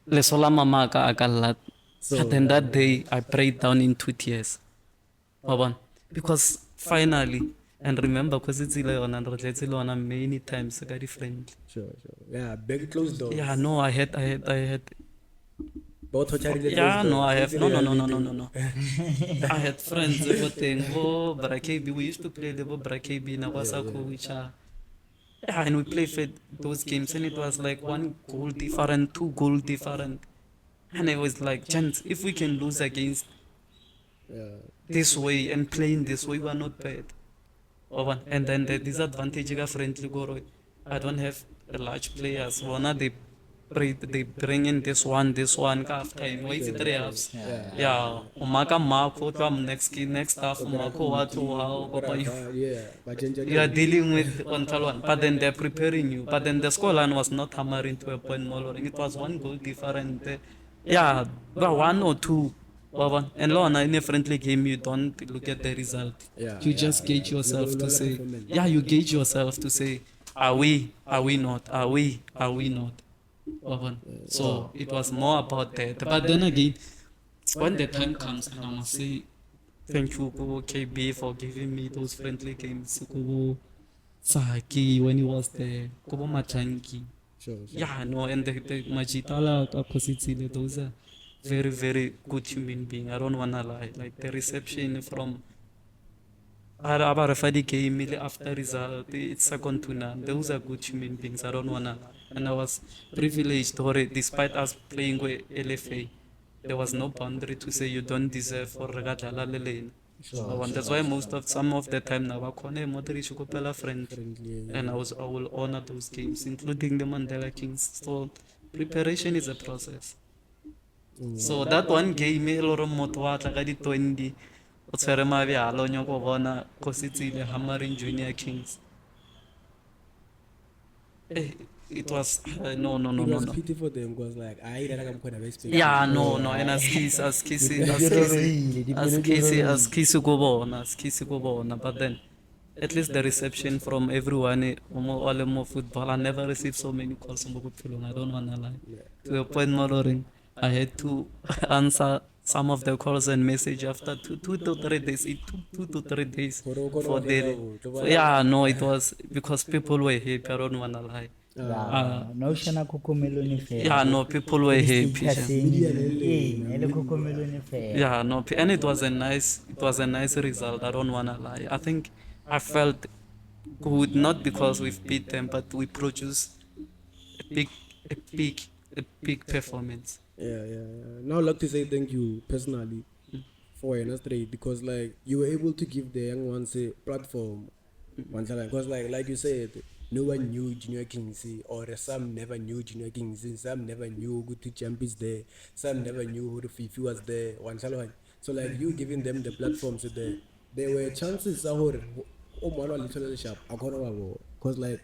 B: lesola mama ka akalat. But then that day I prayed down into tears. Wabona? Because finally, and remember, because it's on many times, very friendly.
A: Sure. Yeah, big closed doors.
B: Yeah, no, I had.
A: Both
B: Yeah, no, I have. No. I had friends who thing. Oh, Brakebi. We used to play the Brakebi na Wasako, which are. Yeah, and we played those games, and it was like 1 goal different, 2 goal different. And I was like, chance, if we can lose against this way and playing this way, we are not bad. And then the disadvantage of friendly Goro, I don't have large players. Rona, they bring in this one half time. Wait 3 halves. Yeah. Umaka Marco from next half Marco Watu how you are dealing with one tal one. But then they're preparing you. But then the scoreline was not hammering to a point more. It was 1 goal different. Yeah, but 1 or 2. And Lorna, in a friendly game, you don't look at the result. You just gauge yourself to say, you gauge yourself to say, are we not? Are we not? So it was more about that. But then again, when the time comes, and I must say, thank you, KB, for giving me those friendly games. Saki, when he was there, Kubo Machanki.
A: Sure.
B: Yeah, no, and the Majitala, those are very, very good human being. I don't wanna lie. Like the reception from Arafadi came immediately after result, it's second to none. Those are good human beings. I don't wanna lie. And I was privileged, or despite us playing with LFA, there was no boundary to say you don't deserve for Regatala Lane. That's why some of the time now Wakone Modric Kopela friend. And I will honor those games, including the Mandela Kings. So preparation is a process. So that one game e loro motho wa tla ka di 20 o tshwere mabjalo nyako bona go setsile hammering junior kings. It was no.
A: It was pity for them because like I didn't come quite a very
B: Yeah, no, and as kisi go bona, but then at least the reception from everyone, all more football. I never received so many calls from Bukupilong. I don't wanna lie. To a point, Maloring, I had to answer some of the calls and message after 2 to 3 days. It took 2 to 3 days for the. Yeah, no, it was because people were happy. I don't wanna lie. Yeah, no, people were happy. Yeah, no, and it was a nice result. I don't wanna lie. I think I felt good, not because we've beat them, but we produced a big performance.
A: Yeah. Now I'd like to say thank you personally for an straight because like you were able to give the young ones a platform. Because like you said, no one knew Junior Kings, or some never knew Junior Kings, some never knew who to champ is there, some never knew who the Fifi was there. So like you giving them the platform, so there were chances because like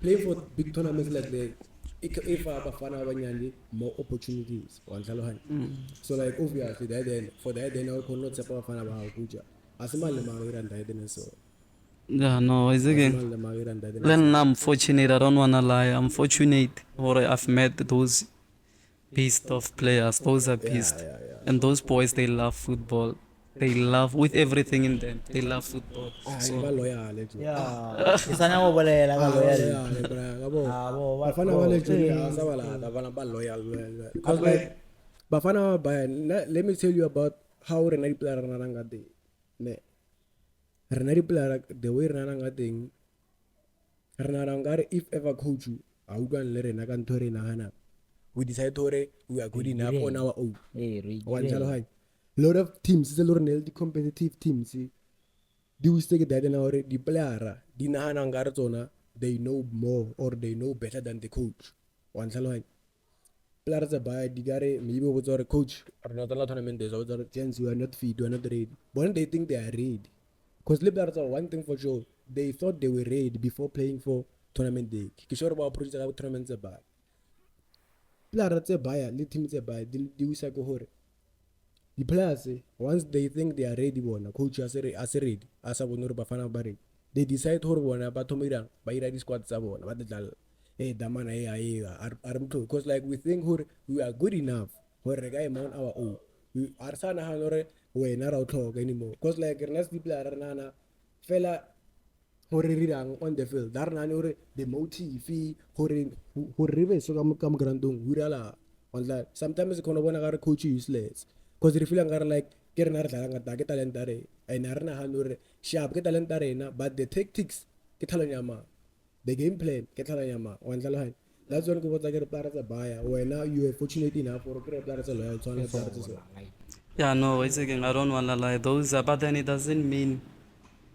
A: playing for big tournaments like that, if Bafana Banyani more opportunities. So like obviously then for that then I could not support Bafana Bahakuja. Asimal Mawiran died so.
B: Yeah, no, it's again. Then I'm fortunate. I don't wanna lie. I'm fortunate, or I've met those beast of players. Those are beast, and those boys they love football. They love with everything in them. They love football. So
C: isana go bolela ka loyal
A: because like Bafana let me tell you about how Renari player Rananga ne Renari player the way Rananga thing Rananga if ever coach you I would let Renagan Tore Nahana. We decided we are good enough on our own. Lot of teams, a lot of competitive teams. Do we say that now the player, the Nahanangarzona, they know more or they know better than the coach. players tse baya di kare maybe o botsa gore coach re na tsala tournament is o botsa gore gents we are not fit, we are not ready. But they think they are ready. Because le players one thing for sure, they thought they were ready before playing for tournament day. Ke sure ba approach ka tournament tse baya. Players tse baya le team tse baya di wisa ke hore the players once they think they are ready bona coach as ready asa bona gore bafana ba ready, they decide gore bona ba thomirang ba ira di squad tsa bona ba tla damana are mtho, because like we think gore we are good enough gore re ka ema on our own. We are sa nagana gore wena ra o tlhoka anymore, because like re na se player re nana fela gore re dirang on the field da re nane gore the motive gore re be so ka mo grandong we reala online. Sometimes khona bona ga re coach useless because re feeling like ke rena re dlala ngata ke talent re and re nagana gore sharp ke talent rena, but the tactics ke tlhalanyama, the game plan ke tlhalanyama wa ntlaloganya. That's when ke botsa ke re players tsa baya wena you are fortunate enough for ke re players tsa loyal tshwana players tsa.
B: Yeah, no, it's again, I don't wanna lie. Those are, but then it doesn't mean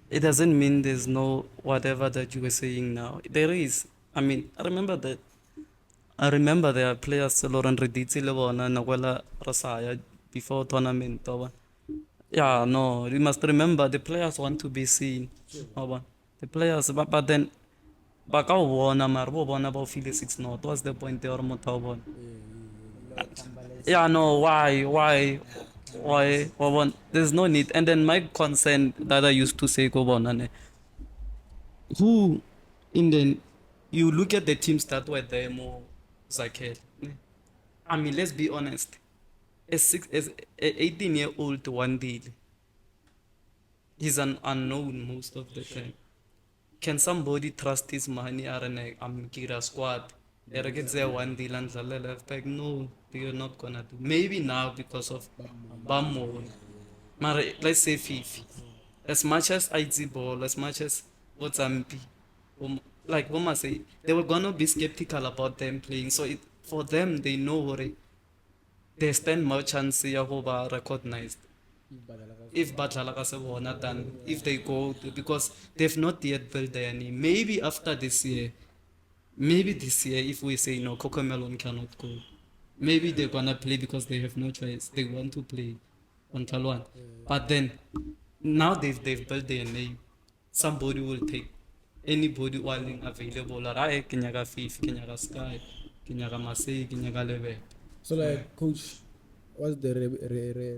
B: there's no whatever that you were saying now. There is. I mean, I remember there are players Lauren Reditsi Levona Naguela Rasaya before tournament. Yeah, no, you must remember the players want to be seen. The players, but then baka wona marbo bona about Felix 6 not. What's the point there Motawon? Yeah, no, why? There's no need. And then my concern that I used to say go on, who in the you look at the teams that were there more Zakel. I mean, let's be honest. As a 18-year-old one deal, he's an unknown most of the time. Can somebody trust his money? I'm Kira squad. They get there one deal and the left back. No, they're not gonna do. Maybe now because of Bamo. Let's say Fifi. As much as IT ball, as much as what's MP, like Woma say, they were gonna be skeptical about them playing. So for them, they know what they stand more chance ya go ba recognized if Badlala ka se bona than if they go to, because they've not yet built their name. Maybe after this year, if we say no, Cocomelon cannot go, maybe they're gonna play because they have no choice. They want to play on Talwan. But then now they've built their name. Somebody will take anybody while available. Right? Kenyaga Fif, Kenyaga Sky, Kenyaga Masay, Kenyaga Leve.
A: So like coach, what's the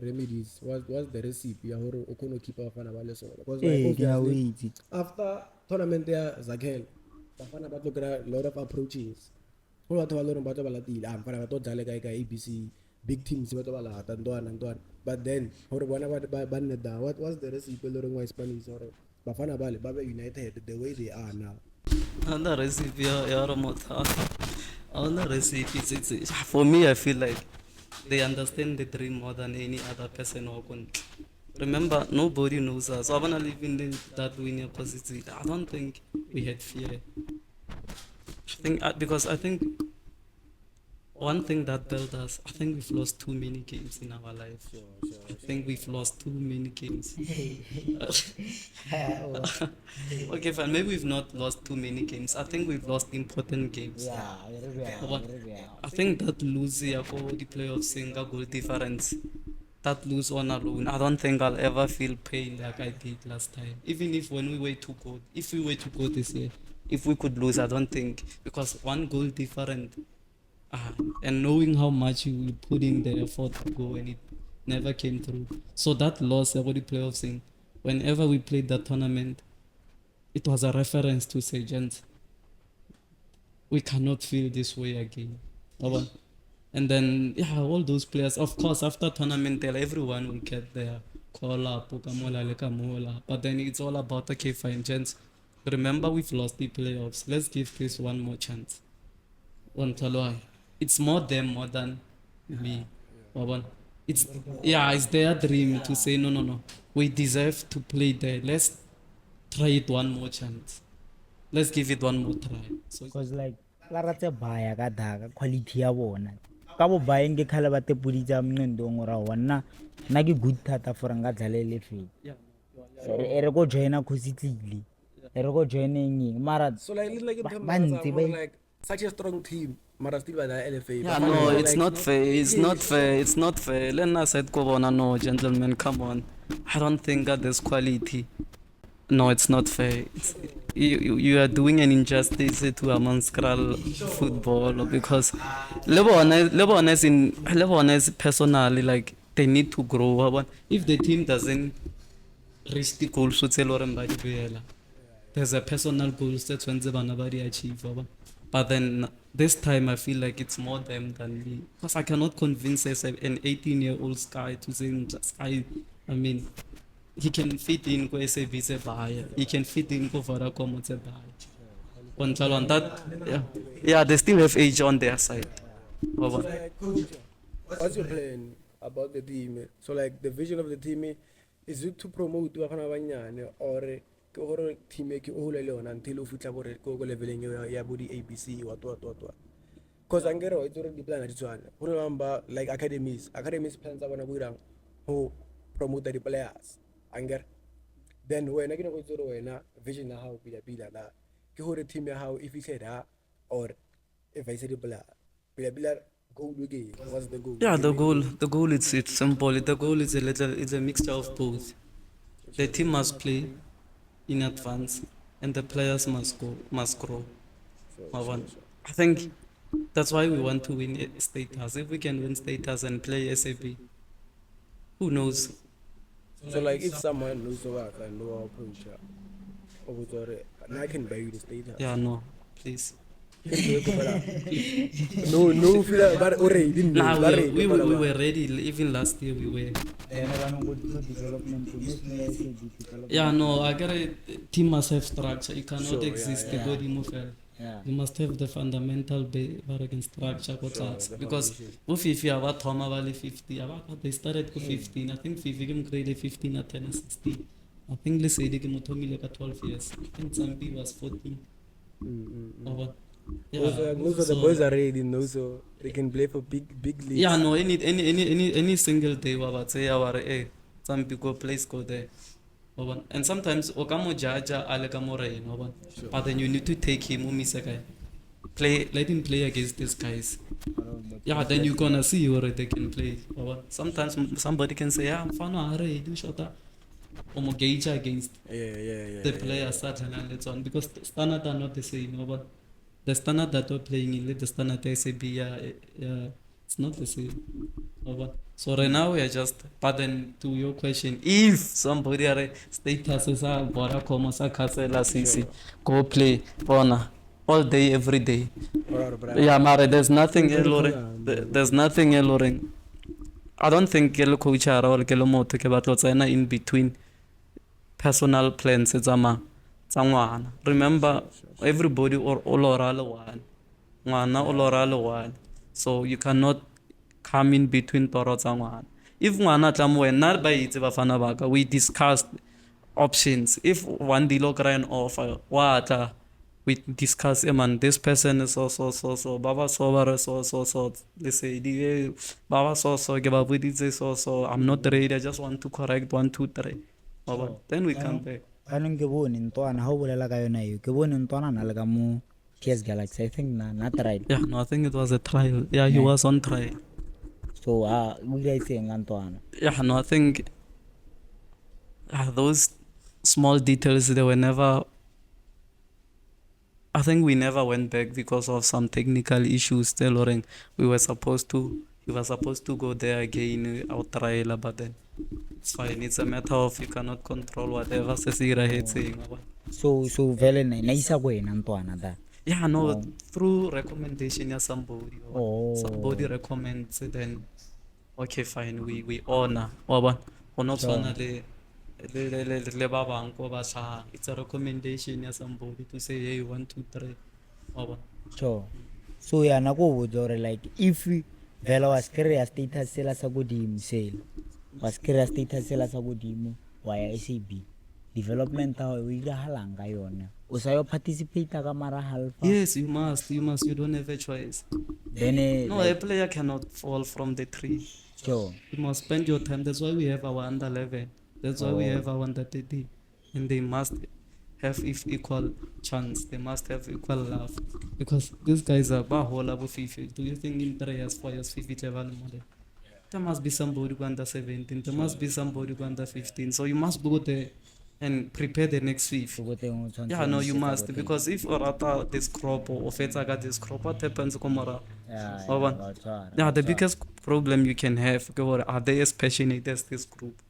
A: remedies? What's the recipe? Ya hore o kono keep afana ba le sona. Because like obviously after tournament ya Zakhel, bafana ba tlo a lot of approaches. Go batho ba le reng ba tlo ba latile, fana ba tlo dlale ka ABC, big teams ba tlo ba lata ntwana. But then hore bona ba nne da, what's the recipe le reng wa Spanish hore bafana ba le ba be united the way they are now?
B: Another recipe ya Ramota. Another recipe. For me, I feel like they understand the dream more than any other person who can. Remember, nobody knows us. So I wanna live in that winning position. I don't think we had fear. Because I think one thing that built us, I think we've lost too many games in our life. I think we've lost too many games. Okay, fine. Maybe we've not lost too many games. I think we've lost important games. I think that lose for the playoffs, single goal difference, that lose one alone, I don't think I'll ever feel pain like I did last time. Even if when we were to go, if we were to go this year, if we could lose, I don't think, because one goal different. And knowing how much you will put in the effort to go and it never came through. So that loss about the playoffs thing, whenever we played that tournament, it was a reference to say, gents, we cannot feel this way again. And then, yeah, all those players, of course, after tournament, everyone will get their call up, but then it's all about, okay, fine, gents, remember we've lost the playoffs. Let's give this one more chance. It's more them more than me. It's their dream to say no. We deserve to play there. Let's try it one more chance. Let's give it one more try. So
C: because like players tse baya ka daga quality ya bona ka bo bayeng ke khala ba te puditsa mnendong ora wona na ke good thata for nga dlalele fe ere go joina khositli ere go joineng mara
A: so like in terms of like such a strong team mara still by the LFA.
B: Yeah, no, it's not fair. It's not fair. It's not fair. Lena said, "Kobona, no, gentlemen, come on. I don't think that there's quality. No, it's not fair. You are doing an injustice to a monstral football because Lebanon personally like they need to grow. But if the team doesn't reach the goals, there's a personal goals that's when they achieve. But then this time I feel like it's more them than me because I cannot convince an 18-year-old guy to say Sky. I mean, he can fit in go SABC buy. He can fit in go Vodacom to buy. On that, yeah, they still have age on their side.
A: So like, coach, what's your plan about the team? So like the vision of the team is it to promote bana banyane or ke gore team ke o le yona until o fitla gore go leveleng ya body ABC what. Because angero it's already plan di tswana. Go remember like academies plans tsa bona go irang ho promote the players. Anger. Then wena ke no go tsoro wena vision ya how bila na ke gore team ya how if you said or if I said bila goal again. What's the goal?
B: Yeah, the goal it's simple. The goal is it's a mixture of both. The team must play in advance, and the players must grow. I think that's why we want to win status. If we can win status and play SAB, who knows?
A: So like if someone knows what and know our approach, and I can buy you the status.
B: Yeah, no, please.
A: No, feel but already
B: Nah, we were ready. Even last year we were. Yeah, no, I got a team must have structure. You cannot exist the body move. You must have the fundamental structure because if you have Thoma Valley 50, they started with 15. I think 50 can grade 15 at 10 and 16. I think let's say they can 12 years. I think Zambi was 14. Yeah,
A: most of the boys are ready, so they can play for big leagues.
B: Yeah, no, any single day, say our some people place go there. And sometimes Okamo Jaja Alekamo, but then you need to take him let him play against these guys. Yeah, then you're gonna see where they can play. Sometimes somebody can say, I'm fine, do shot gauge against the players and because the standard are not the same. But the standard that we're playing in the standard SAB, it's not the same. So right now we are just, but then to your question, if somebody are status is a Vodacom or Casella CC, go play Rona all day, every day. Yeah, Mare, there's nothing alluring. There's nothing alluring. I don't think Gelo coach are all Gelo Moto what's in between personal plans. It's remember, everybody or one. So you cannot come in between Toro Zangwan. If we discussed options. If one deal ran off, we discuss man, this person is so Baba so let's say Baba so give up with so I'm not ready, I just want to correct 1, 2, 3. Then we come back.
C: Kanong ke bone ntwana ha o bolela ka yona eo ke bone ntwana na le ka mo TS Galaxy I think na tried.
B: Yeah, no, I think it was a trial. Yeah, he was on trial.
C: So we guys saying ntwana.
B: Yeah, no, I think those small details they were never. I think we never went back because of some technical issues. Tailoring, he was supposed to go there again our trial, but then it's fine. It's a matter of you cannot control whatever Cecira is saying.
C: So vele na isa kwena ntwana da.
B: Yeah, no, through recommendation of somebody. Somebody recommends it, then okay, fine, we honor. It's a recommendation of somebody to say, hey, 1, 2, 3.
C: Sure. So yeah, na go would like if vela was career status sela sa godimo sale. Was career status sela sa godimo wa ya SAB. Development how we halang ka yona. O sa yo participate ka mara halfa.
B: Yes, you must. You don't have a choice.
C: Then
B: no, a player cannot fall from the tree.
C: Sure.
B: You must spend your time. That's why we have our under 11. That's why we have our under 30. And they must have equal chance. They must have equal love. Because these guys are bahola with FIFA. Do you think in 3 years, 4 years, FIFA level model? There must be somebody who under 17. There must be somebody who under 15. So you must go there and prepare the next FIFA. Yeah, no, you must. Because if Orata this crop or Feta got this crop, what happens, Komara? Yeah, the biggest problem you can have, are they as passionate as this group?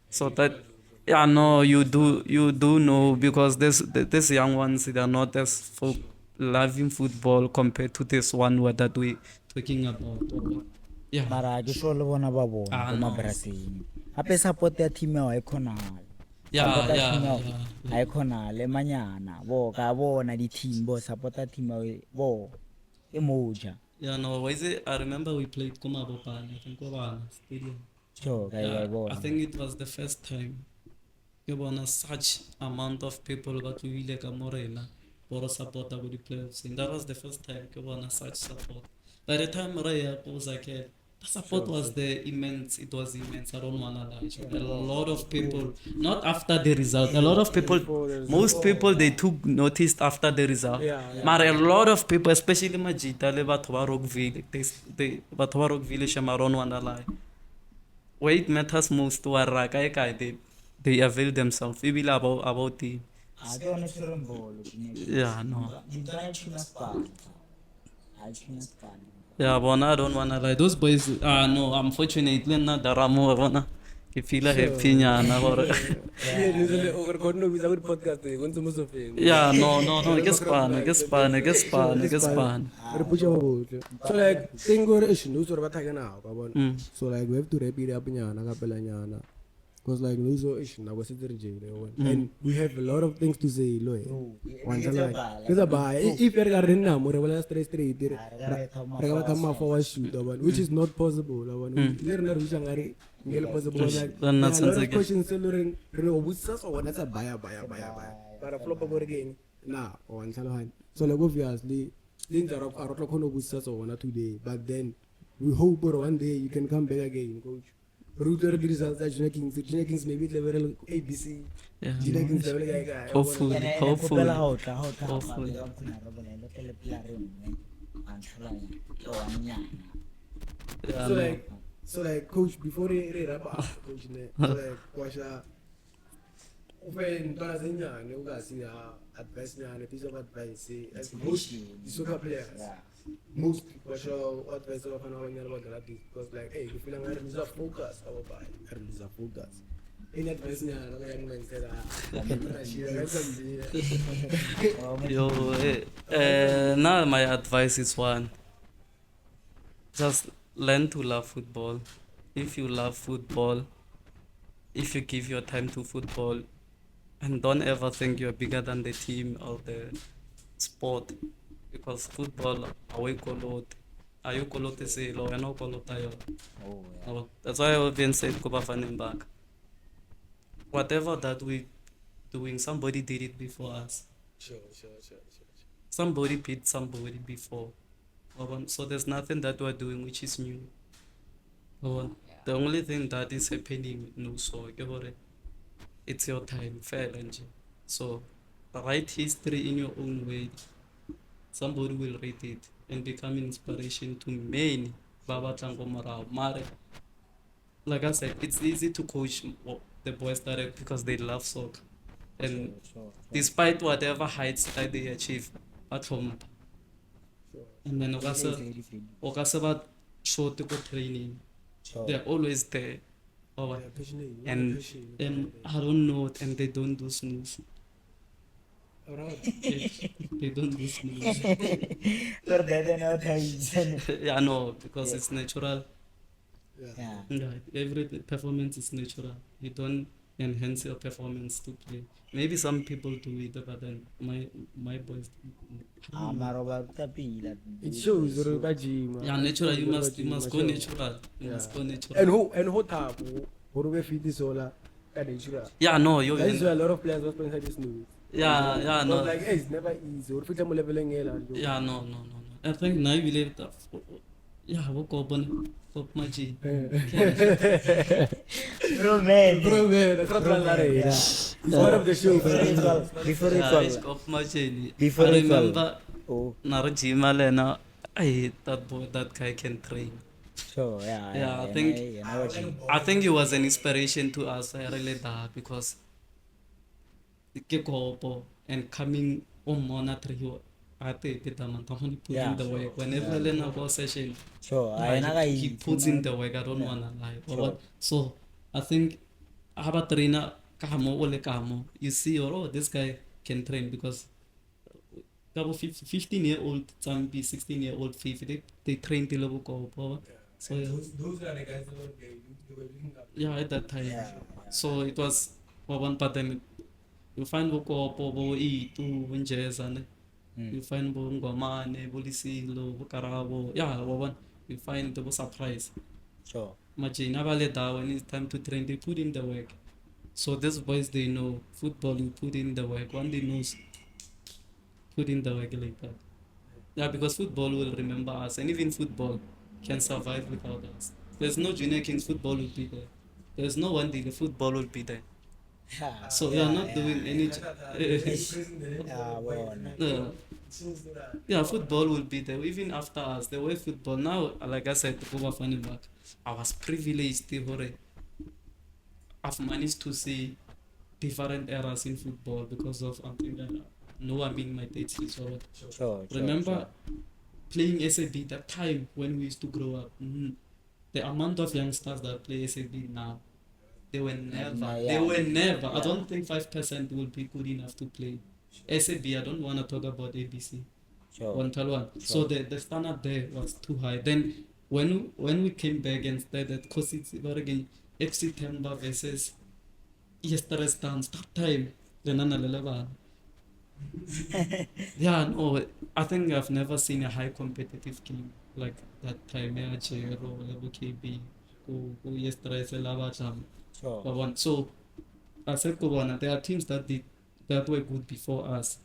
B: So that, yeah, no, you do know, because this young ones, they are not as loving football compared to this one that we talking about. Yeah.
C: Mara ke sure le bona ba bona
B: Ah,
C: ko
B: no.
C: mabraseng hape support ya team yao e khonale
B: Yeah,
C: support ya
B: yeah,
C: team yao
B: yeah.
C: a e khonale manyana bo ka bona di team bo support ya team yao bo e moja
B: Yeah, no, why is it? I remember we played Kumabopane, I think Kobana Stadium.
C: sure ka
B: Yeah,
C: ya
B: I
C: bona
B: think it was the first time you want such amount of people got to really Morena for support about the playoffs. And that was the first time you want such support. By the time Raya was like, the support was immense. It was immense. I don't wanna lie. A lot of people, not after the result. A lot of people, most people they took noticed after the result. But a lot of people, especially Majita, Rockville, they Rockville, Shamaron wanna lie. Where it matters most to they avail themselves. We will about the
C: a ke yone tshirembolo
B: yeah, no.
C: di try china span I china span
B: Yeah, but I don't wanna lie. Those boys no, unfortunately not the Ramo Rona. Ke feel happy nyana or yeah, no, get span.
A: So like thing gore ish no sort of attack now, so like we have to repeat up nyana kapela nyana. Because like no so ish na was sitting jail and we have a lot of things to say lo. Once like because about if you're garden na more wala straight rega kama forward shoot which is not possible we're not reaching ngel possible like
B: Then not
A: a lot of
B: something.
A: questions still re obusas or that's a buy but flop over again nah on Salahan. So like obviously things are not going to so today, but then we hope one day you can come back again, coach. Router results that Gina Kings maybe level ABC.
B: Yeah,
A: Gina
B: no.
A: Kings level guy.
B: Hopefully. Yeah,
A: So like coach before they wrap up coach like Kwasha when Tanzania you guys see advice a piece of advice as most the soccer players most Kwasha advice of an hour about that because like hey you feel like I focus I focus in advice young man said
B: now my advice is one. Just learn to love football. If you love football, if you give your time to football, and don't ever think you're bigger than the team or the sport, because football, ayukolot is ilo, ayukolot. That's why I always said Kubafanim back. Whatever that we doing, somebody did it before us.
A: Sure.
B: Somebody beat somebody before. So there's nothing that we're doing which is new. The only thing that is happening no so it's your time, fair and so write history in your own way. Somebody will read it and become inspiration to many. Baba Tango Marao, Mare. Like I said, it's easy to coach the boys direct because they love soccer. And despite whatever heights that they achieve at home. And then Okasa short training. They're always there. And I don't know, and they don't do snooze. They don't do snooze. Yeah, no, because it's natural. Yeah, every performance is natural. You don't enhance your performance to play. Maybe some people do it, but then my boys.
A: It shows
B: Yeah, natural. You must go natural. You must go natural.
A: and who tap who we feed this all natural.
B: Yeah, no, you.
A: That's why a lot of players was playing this news.
B: Yeah, no.
A: Like hey, it's never easy. Or fit level
B: Yeah, no. I think now you believe that yeah, wo kopo maji.
C: Bro, man.
A: Bro, man, that's not
C: Yeah.
A: Part of the show,
C: Before you
B: Yeah,
C: call.
B: it's kopo maji.
C: Before
B: I
C: you call.
B: remember
C: Oh,
B: Narajima Lena. That boy, that guy can train.
C: sure. Yeah.
B: Yeah, I think he was an inspiration to us. I really that because ke kopo and coming monitor you. I think put
C: Yeah.
B: in the work. Whenever Lena go session,
C: Sure.
B: he puts in the work. I don't wanna lie.
C: Sure.
B: So I think haba trainer kamo ole kamo. You see, oh, this guy can train because couple 15-year-old Zambi, 16-year-old Fifi, they train till level go. So
A: those are the guys that were looking up.
B: yeah, at that time.
C: Yeah.
B: So it was one, but then you find Boko Bobo E two Winches and you find Bongomane, Bolisilo, Bukarabo, yeah, one. You find the surprise.
C: Sure.
B: Imagine Avaleda when it's time to train, they put in the work. So these boys they know football, you put in the work. One they knows put in the work like that. Yeah, because football will remember us, and even football can survive without us. There's no Junior Kings, football will be there. There's no one day the football will be there.
C: Yeah.
B: So we are not doing any.
C: Yeah, well,
B: Yeah, football will be there even after us. The way football now, like I said, I was privileged to I've managed to see different eras in football because of no, I mean my dates.
C: sure.
B: Remember playing SAB that time when we used to grow up. The amount of youngsters that play SAB now, they were never.
C: Yeah.
B: They were never. I don't think 5% will be good enough to play SAB. I don't want to talk about ABC.
C: Sure.
B: One. So the standard there was too high. Then when we came back and started, because it's again FC Temba versus yesterday stands that time. Yeah, no, I think I've never seen a high competitive game like that time. Yeah, Chero, level KB, who yesterday is a lava jam.
C: Sure.
B: So I said, there are teams that were good before us.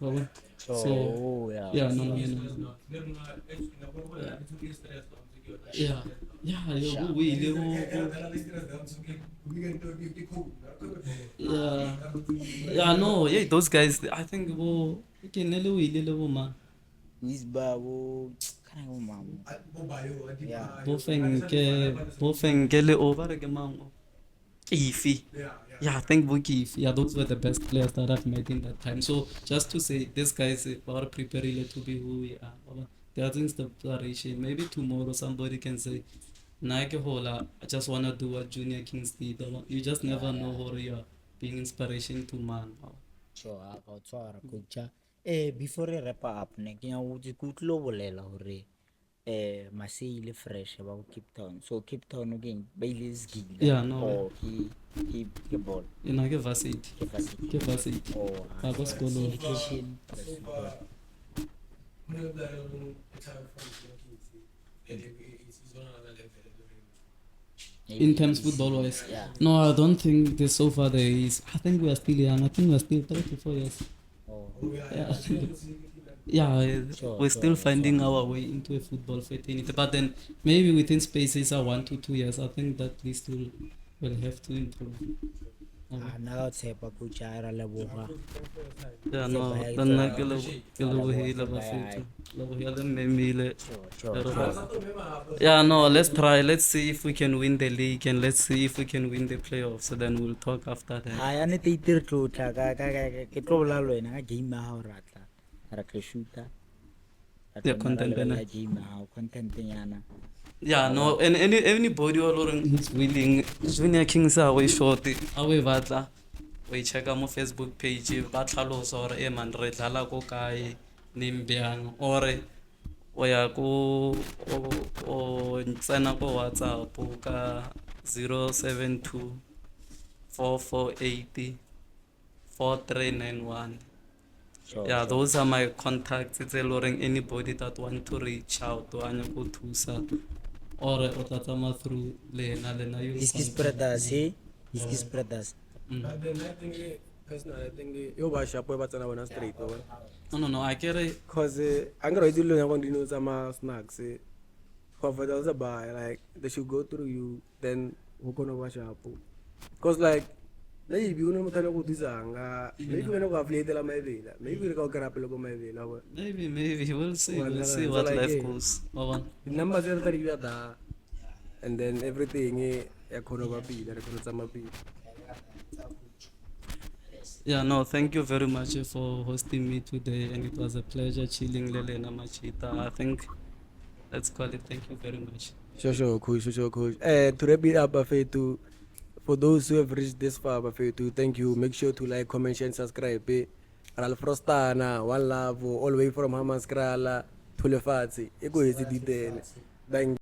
B: So yeah, no. Yeah, no, yeah, those guys. I think man.
C: Wisbabo, kind of mom. Yeah.
B: Bofengele over again, man. Ify. Yeah, I think Buki, yeah, those were the best players that I've met in that time. So just to say, these guys are preparing to be who we are. There are things the preparation. Maybe tomorrow somebody can say, Nike Hola, I just want to do what Junior Kings did. You just never know how you are being inspiration to man.
C: Sure, I'll try to coach. Before I wrap up, ne kaya uji kutlo bolela hore. Masile fresh about Cape Town. So Cape Town again, Bailey's gig.
B: Yeah, no.
C: Or he ball.
B: You know, give us it. Give us it.
C: Or
B: I was going on.
C: education.
B: In terms of football wise,
C: Yeah.
B: no, I don't think this so far there is. I think we are still young. I think we are still 3 to 4 years.
C: Oh.
B: Yeah,
C: Sure,
B: we're still
C: sure,
B: finding our way into a football fraternity. But then maybe within spaces of 1 to 2 years, I think that we still will have to improve.
C: Now it's a pakuchara labuha.
B: Yeah, no, then I get yeah, no, let's try. Let's see if we can win the league and let's see if we can win the playoffs. So then we'll talk after that.
C: I am not eater to Katrolalo in a game now, Rakashuta.
B: Yeah, content.
C: Content.
B: Yeah, no, and anybody who's willing, Junior Kings are way short. Away vatla, we check our Facebook page, Batlalos or Eman Redala Kokai, Nimbian, or Oyako or Sanako WhatsApp, Poka 072 4480 4391. Yeah, those are my contacts. It's allowing anybody that want to reach out to Anyako Tusa or Otatama through Lena.
C: His brothers, his brothers.
A: But then I think, personally, I think you buy shop where but on straight over.
B: No, I get it.
A: Because I'm going to do some snacks.
D: comfortable sa bahay, like they should go through you, then huwag ko na washapo. Cause like, maybe una mo tayo kutisanga, maybe wena ko affiliate la may vela, maybe ka karapelo ko may vela.
B: Maybe we'll see
D: So
B: what
D: like,
B: life
D: eh,
B: goes. Mabang.
D: Number zero tari da, and then everything kono mapila, kono sa mapila.
B: Yeah, no, thank you very much for hosting me today, and it was a pleasure chilling Lele na Machita. I think let's call it. Thank you very much.
D: Sure, coach. To wrap it up, Bafetu, for those who have reached this far, Bafetu, thank you. Make sure to like, comment, share, and subscribe. Ralph Frostana, one love, all the way from Hamaskrala, Tulefati. Ego is the detail. Thank